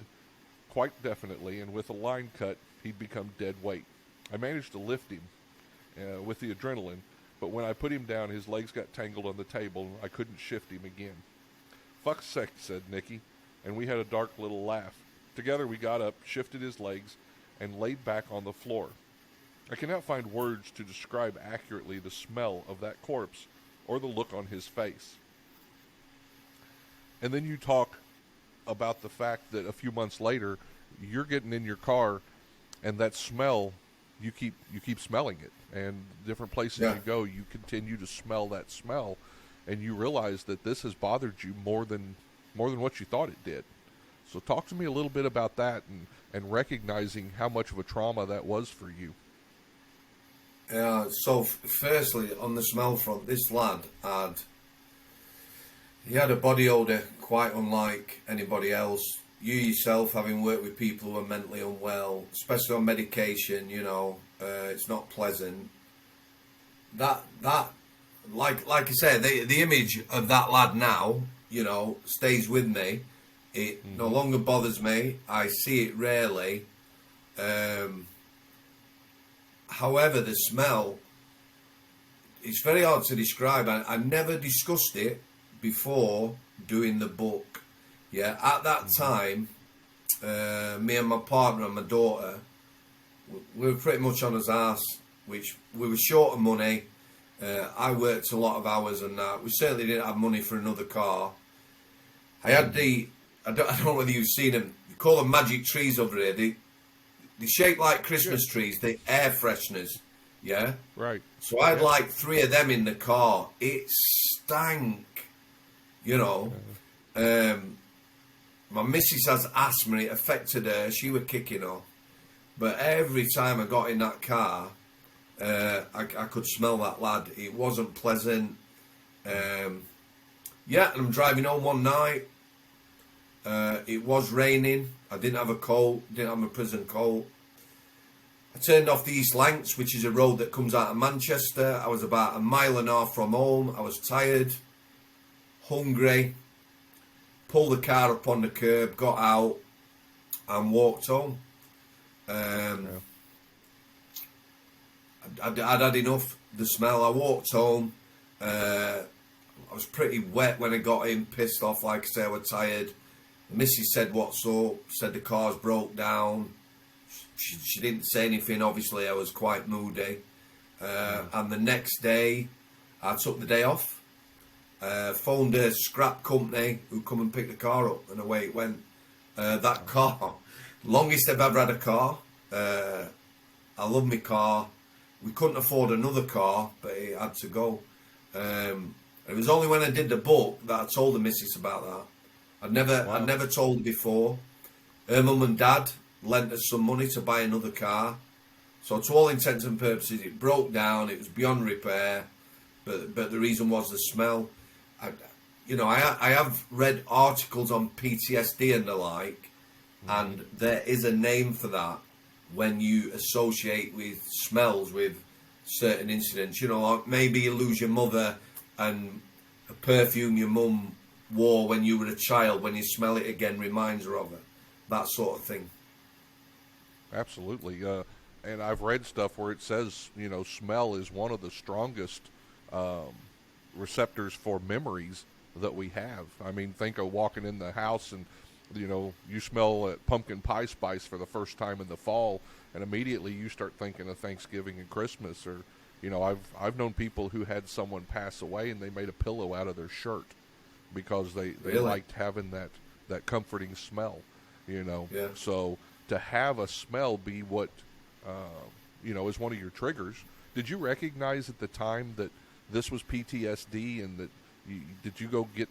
quite definitely, and with a line cut, he'd become dead weight. I managed to lift him with the adrenaline, but when I put him down, his legs got tangled on the table, and I couldn't shift him again. "Fuck's sake," said Nicky, and we had a dark little laugh. Together we got up, shifted his legs, and laid back on the floor. I cannot find words to describe accurately the smell of that corpse or the look on his face. And then you talk about the fact that a few months later, you're getting in your car, and that smell, you keep smelling it, and different places you go, you continue to smell that smell, and you realize that this has bothered you more than what you thought it did. So talk to me a little bit about that, and recognizing how much of a trauma that was for you. So firstly, on the smell front, this lad had a body odour quite unlike anybody else. You yourself, having worked with people who are mentally unwell, especially on medication, it's not pleasant. That like I said, the image of that lad now, stays with me. It no longer bothers me. I see it rarely. However, the smell, it's very hard to describe. I never discussed it before doing the book. Yeah, at that time, me and my partner and my daughter, we were pretty much on his ass, which we were short of money. I worked a lot of hours and that. We certainly didn't have money for another car. I had I don't know whether you've seen them. You call them magic trees over here. They shape like Christmas trees. The air fresheners. Yeah? Right. So I had like 3 of them in the car. It stank. My missus has asthma. It affected her. She was kicking off. But every time I got in that car, I could smell that lad. It wasn't pleasant. And I'm driving home one night. It was raining. I didn't have a coat, didn't have my prison coat. I turned off the East Lancs, which is a road that comes out of Manchester. I was about 1.5 miles from home. I was tired, hungry. Pulled the car up on the curb, got out, and walked home. I'd had enough. The smell. I walked home. I was pretty wet when I got in, pissed off. Like I say, I was tired. The missus said, "What's up?" Said the car's broke down. She didn't say anything. Obviously, I was quite moody. And the next day, I took the day off. Phoned a scrap company who come and pick the car up, and away it went. That car, longest I've ever had a car. I love my car. We couldn't afford another car, but it had to go. It was only when I did the book that I told the missus about that. I'd never told her before. Her mum and dad lent us some money to buy another car. So to all intents and purposes, it broke down. It was beyond repair. But the reason was the smell. I have read articles on PTSD and the like, and there is a name for that when you associate with smells with certain incidents. You know, like maybe you lose your mother and a perfume your mum wore when you were a child, when you smell it again, reminds her of her. That sort of thing. Absolutely. And I've read stuff where it says, smell is one of the strongest receptors for memories that we have. I mean, think of walking in the house and, you smell pumpkin pie spice for the first time in the fall, and immediately you start thinking of Thanksgiving and Christmas. Or, I've known people who had someone pass away and they made a pillow out of their shirt because they Really? liked having that comforting smell, Yeah. So to have a smell be what, is one of your triggers. Did you recognize at the time that this was PTSD and that did you go get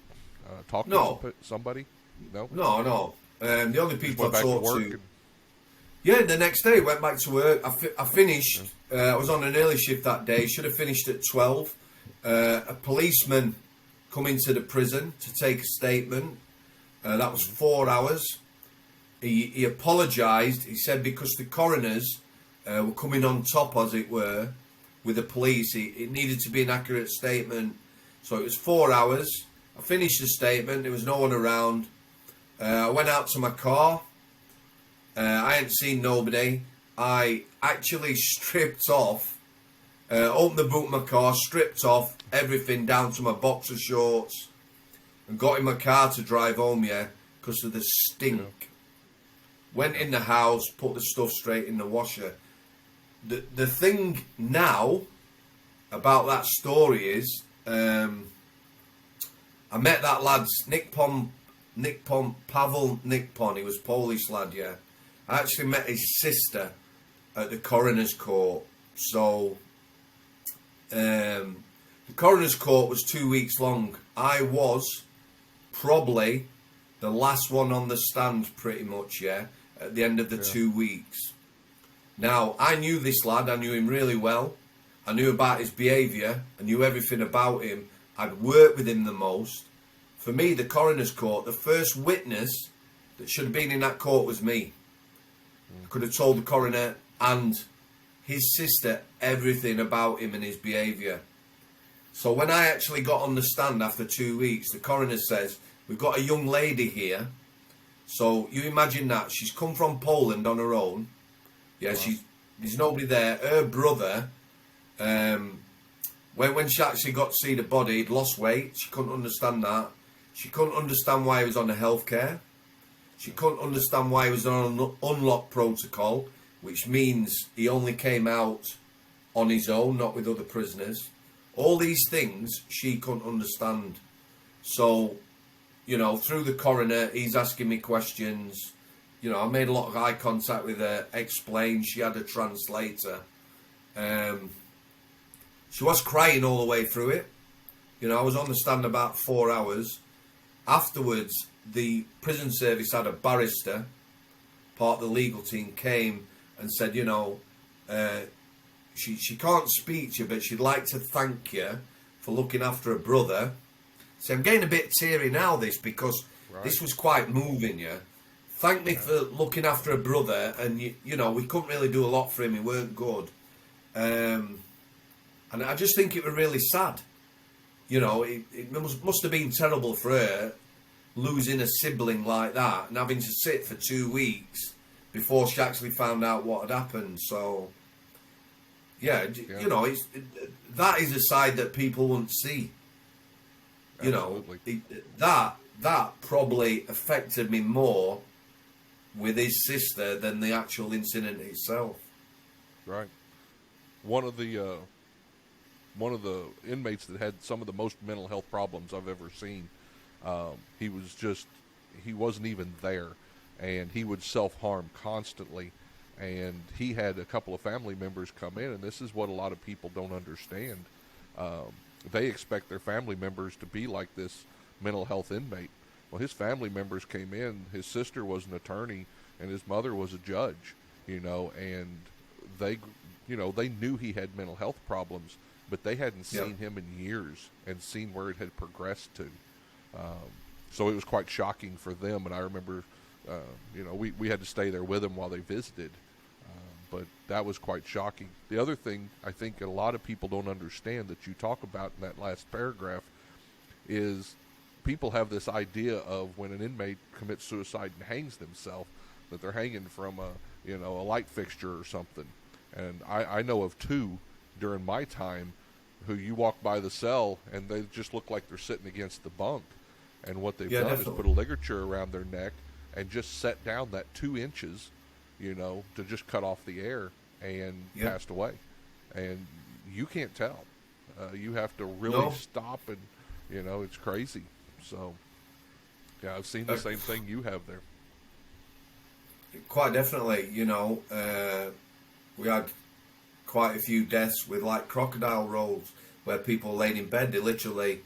talk to somebody? No. No. The only people I talked to. And... Yeah, the next day went back to work. I finished. I was on an early shift that day. Should have finished at 12. A policeman come into the prison to take a statement. That was 4 hours. He apologised. He said because the coroners were coming on top, as it were, with the police, it needed to be an accurate statement. So it was 4 hours. I finished the statement. There was no one around. I went out to my car. I hadn't seen nobody. I actually stripped off, opened the boot of my car, stripped off everything down to my boxer shorts, and got in my car to drive home, because of the stink. Yeah. Went in the house, put the stuff straight in the washer. The thing now about that story is, I met that lad's Pavel Nickpon. He was Polish lad, yeah. I actually met his sister at the coroner's court. So, the coroner's court was 2 weeks long. I was probably the last one on the stand, pretty much, yeah, at the end of the 2 weeks. Now, I knew this lad. I knew him really well. I knew about his behaviour. I knew everything about him. I'd worked with him the most. For me, the coroner's court, the first witness that should have been in that court was me. I could have told the coroner and his sister everything about him and his behaviour. So when I actually got on the stand after 2 weeks, the coroner says, we've got a young lady here. So you imagine that. She's come from Poland on her own. Yeah, wow. There's nobody there. Her brother, when she actually got to see the body, he'd lost weight. She couldn't understand that. She couldn't understand why he was on the healthcare. She couldn't understand why he was on an unlock protocol, which means he only came out on his own, not with other prisoners. All these things she couldn't understand. So, through the coroner, he's asking me questions. I made a lot of eye contact with her, explained. She had a translator. She was crying all the way through it. I was on the stand about 4 hours. Afterwards, the prison service had a barrister, part of the legal team, came and said, she can't speak to you, but she'd like to thank you for looking after her brother. So I'm getting a bit teary now, this, because This was quite moving, yeah. Thank me for looking after a brother, and you know, we couldn't really do a lot for him. He weren't good, and I just think it was really sad. You know, it must have been terrible for her losing a sibling like that and having to sit for 2 weeks before she actually found out what had happened. So, yeah. You know, that is a side that people won't see. Absolutely. You know, that probably affected me more with his sister than the actual incident itself. Right. One of the inmates that had some of the most mental health problems I've ever seen. He wasn't even there, and he would self-harm constantly. And he had a couple of family members come in, and this is what a lot of people don't understand. They expect their family members to be like this mental health inmate. Well, his family members came in. His sister was an attorney, and his mother was a judge. You know, and they knew he had mental health problems, but they hadn't seen him in years and seen where it had progressed to. So it was quite shocking for them. And I remember, we had to stay there with them while they visited. But that was quite shocking. The other thing I think a lot of people don't understand that you talk about in that last paragraph is people have this idea of when an inmate commits suicide and hangs themselves, that they're hanging from a light fixture or something. And I know of two during my time who you walk by the cell and they just look like they're sitting against the bunk. And what they've done is put a ligature around their neck and just set down that 2 inches, to just cut off the air, and passed away. And you can't tell. You have to really stop, and, it's crazy. So, yeah, I've seen the same thing you have there. Quite definitely, we had quite a few deaths with like crocodile rolls where people laid in bed, they literally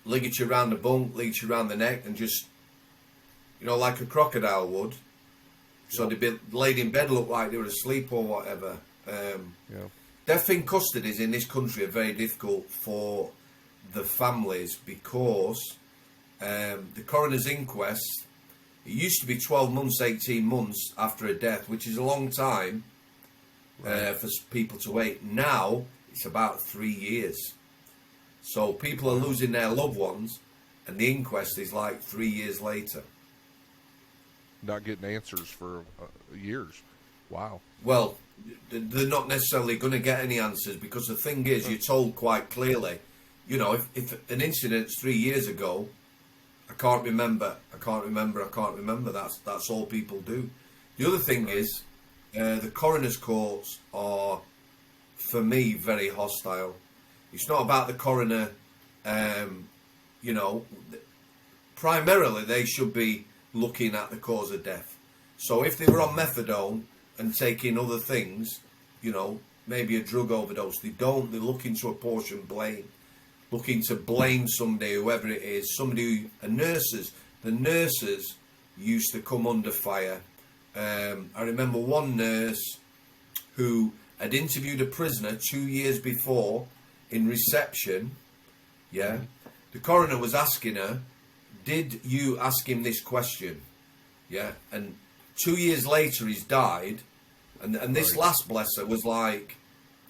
ligature around the bunk, ligature around the neck, and just, like a crocodile would. So they'd be laid in bed, look like they were asleep or whatever. Death in custody in this country are very difficult for the families because the coroner's inquest, it used to be 12 months, 18 months after a death, which is a long time for people to wait. Now, it's about 3 years. So people are losing their loved ones, and the inquest is like 3 years later. Not getting answers for years. Wow. Well, they're not necessarily going to get any answers because the thing is, you're told quite clearly, if an incident's 3 years ago, I can't remember. That's all people do. The other thing is, the coroner's courts are, for me, very hostile. It's not about the coroner, primarily they should be looking at the cause of death. So if they were on methadone and taking other things, maybe a drug overdose, they're looking to apportion blame, looking to blame somebody, whoever it is, the nurses used to come under fire. I remember one nurse who had interviewed a prisoner 2 years before in reception. The coroner was asking her, did you ask him this question? And 2 years later he's died, and this last blesser was like,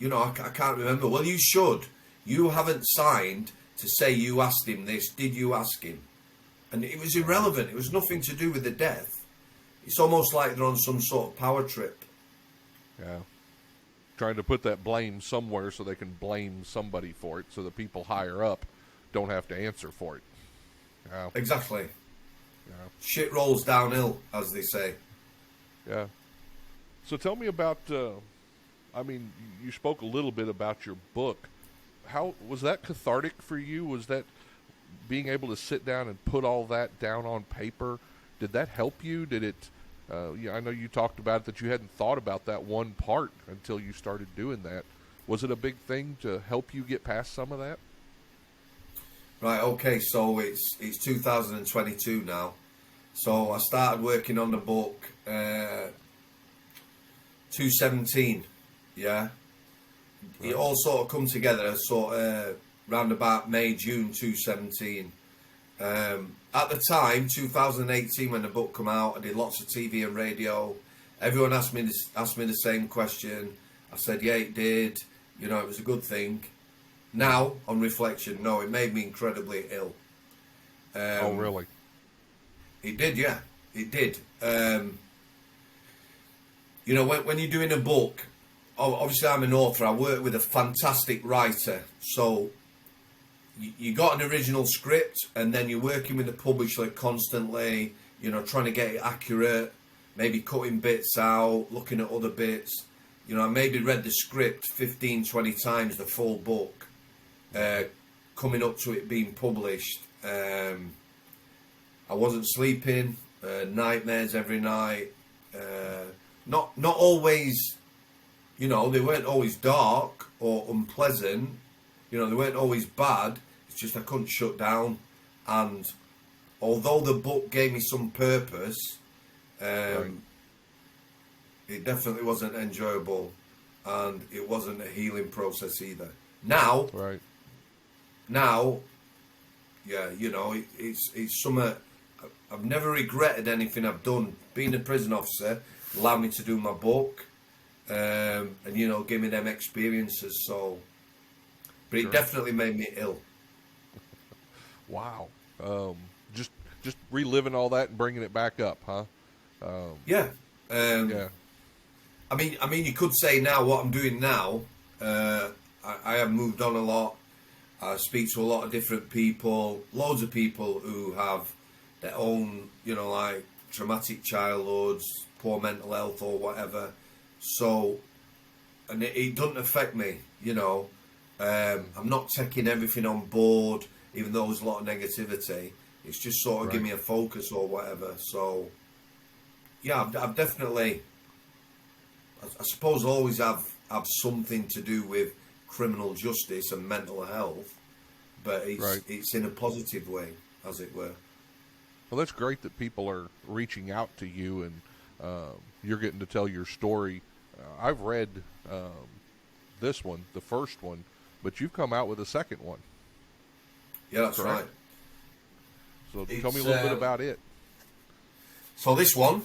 I can't remember. Well, you should. You haven't signed to say you asked him this. Did you ask him? And it was irrelevant. It was nothing to do with the death. It's almost like they're on some sort of power trip. Yeah. Trying to put that blame somewhere so they can blame somebody for it, so the people higher up don't have to answer for it. Yeah. Exactly. Yeah. Shit rolls downhill, as they say. Yeah. So tell me about, you spoke a little bit about your book. How was that cathartic for you? Was that being able to sit down and put all that down on paper? Did that help you? Did it, I know you talked about it, that you hadn't thought about that one part until you started doing that. Was it a big thing to help you get past some of that? Right, okay, so it's 2022 now. So I started working on the book 2017, yeah. It all sort of come together sort of round about May, June 2017. At the time, 2018, when the book came out, I did lots of TV and radio. Everyone asked me the same question. I said, yeah, it did. You know, it was a good thing. Now, on reflection, no, it made me incredibly ill. Oh, really? It did, yeah. It did. You know, when you're doing a book, obviously I'm an author. I work with a fantastic writer. So you got an original script, and then you're working with the publisher constantly, you know, trying to get it accurate, maybe cutting bits out, looking at other bits. You know, I maybe read the script 15, 20 times, the full book, coming up to it being published. I wasn't sleeping, nightmares every night. Not always, you know, they weren't always dark or unpleasant. You know, they weren't always bad. It's just I couldn't shut down. And although the book gave me some purpose, Right. it definitely wasn't enjoyable, and it wasn't a healing process either. Now, Right. yeah, you know, it's something. I've never regretted anything I've done. Being a prison officer allowed me to do my book, and you know, give me them experiences. So, but it Sure. definitely made me ill. Wow. Just reliving all that and bringing it back up, huh? Yeah. Yeah. I mean, you could say now what I'm doing now. I have moved on a lot. I speak to a lot of different people, loads of people who have their own, you know, like traumatic childhoods, poor mental health or whatever. So, and it doesn't affect me, you know. I'm not taking everything on board, even though there's a lot of negativity. It's just sort of Right. give me a focus or whatever. So, yeah, I've definitely, I suppose, always have something to do with criminal justice and mental health, but Right. it's in a positive way, as it were. Well, that's great that people are reaching out to you and you're getting to tell your story. I've read this one, the first one, but you've come out with a second one. Yeah, that's Correct. right. So It's, tell me a little bit about it. So this one,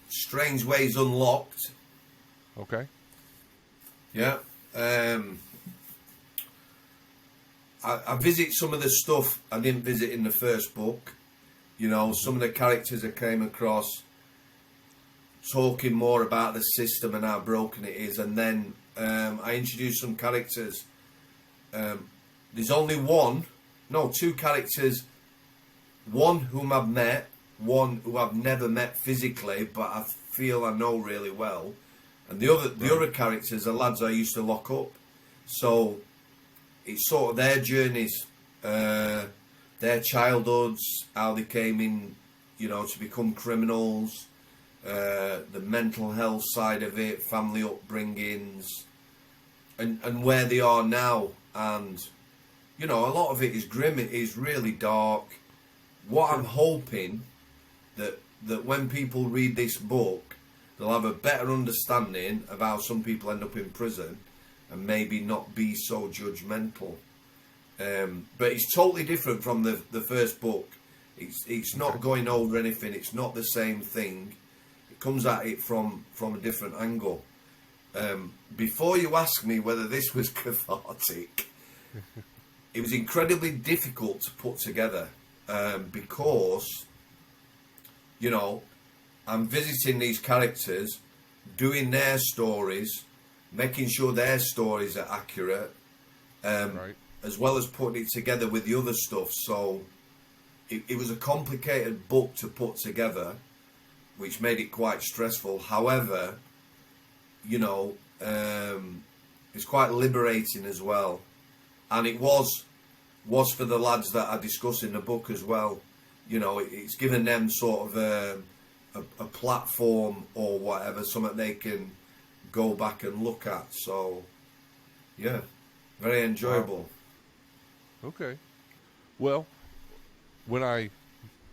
Strangeways Unlocked. Okay. Yeah. I visit some of the stuff I didn't visit in the first book. You know, some of the characters I came across, talking more about the system and how broken it is, and then I introduced some characters. There's only two characters. One whom I've met, one who I've never met physically, but I feel I know really well, and the other characters are lads I used to lock up. So it's sort of their journeys, their childhoods, how they came in, you know, to become criminals, the mental health side of it, family upbringings, and where they are now. And you know, a lot of it is grim. It is really dark. What I'm hoping that when people read this book, they'll have a better understanding of how some people end up in prison, and maybe not be so judgmental. But it's totally different from the first book. It's not going over anything. It's not the same thing. It comes at it from a different angle. Before you ask me whether this was cathartic, it was incredibly difficult to put together, because, you know, I'm visiting these characters, doing their stories, making sure their stories are accurate, Right. as well as putting it together with the other stuff. So it was a complicated book to put together, which made it quite stressful. However, you know, it's quite liberating as well. And it was for the lads that I discuss in the book as well. You know, it's given them sort of a platform or whatever, something they can go back and look at. So, yeah, very enjoyable. Okay. Well, when I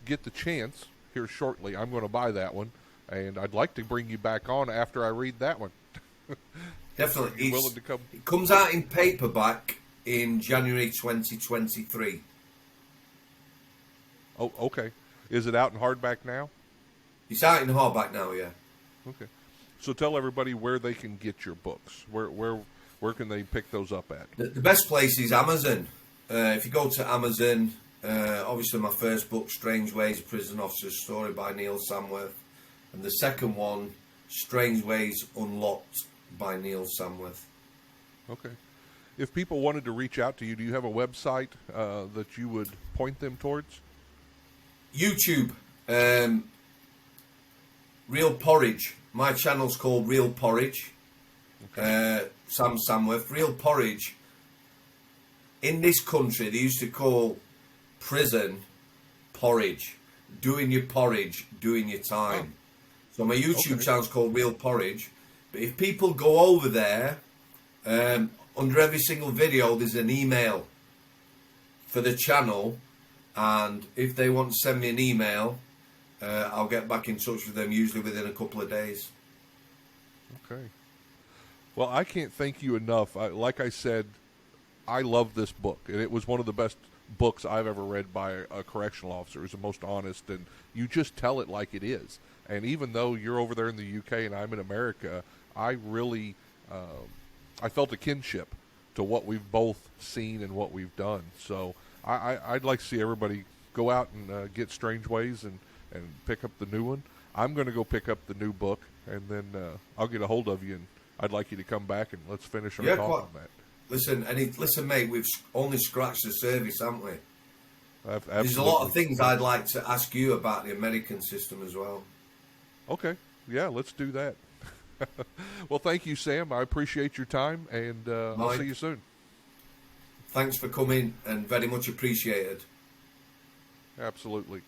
get the chance here shortly, I'm going to buy that one, and I'd like to bring you back on after I read that one. Definitely. You willing to come? It comes out in paperback in January 2023. Oh, okay. Is it out in hardback now? It's out in hardback now, yeah. Okay. So tell everybody where they can get your books. Where can they pick those up at? The best place is Amazon. If you go to Amazon, obviously my first book, Strangeways, A Prison Officer's Story by Neil Samworth. And the second one, Strangeways Unlocked by Neil Samworth. Okay. If people wanted to reach out to you, do you have a website that you would point them towards? YouTube, Real Porridge. My channel's called Real Porridge. Okay. Sam Samworth. Real Porridge. In this country, they used to call prison porridge. Doing your porridge, doing your time. So my YouTube channel's called Real Porridge. But if people go over there, under every single video, there's an email for the channel. And if they want to send me an email, I'll get back in touch with them, usually within a couple of days. Okay. Well, I can't thank you enough. Like I said, I love this book, and it was one of the best books I've ever read by a correctional officer. It's the most honest, and you just tell it like it is. And even though you're over there in the UK and I'm in America, I really, I felt a kinship to what we've both seen and what we've done. So I'd like to see everybody go out and get Strangeways and pick up the new one. I'm going to go pick up the new book, and then I'll get a hold of you, and I'd like you to come back and let's finish our talk on that. Listen, mate, we've only scratched the surface, haven't we? Absolutely. There's a lot of things I'd like to ask you about the American system as well. Okay. Yeah, let's do that. Well, thank you, Sam. I appreciate your time, and I'll see you soon. Thanks for coming, and very much appreciated. Absolutely.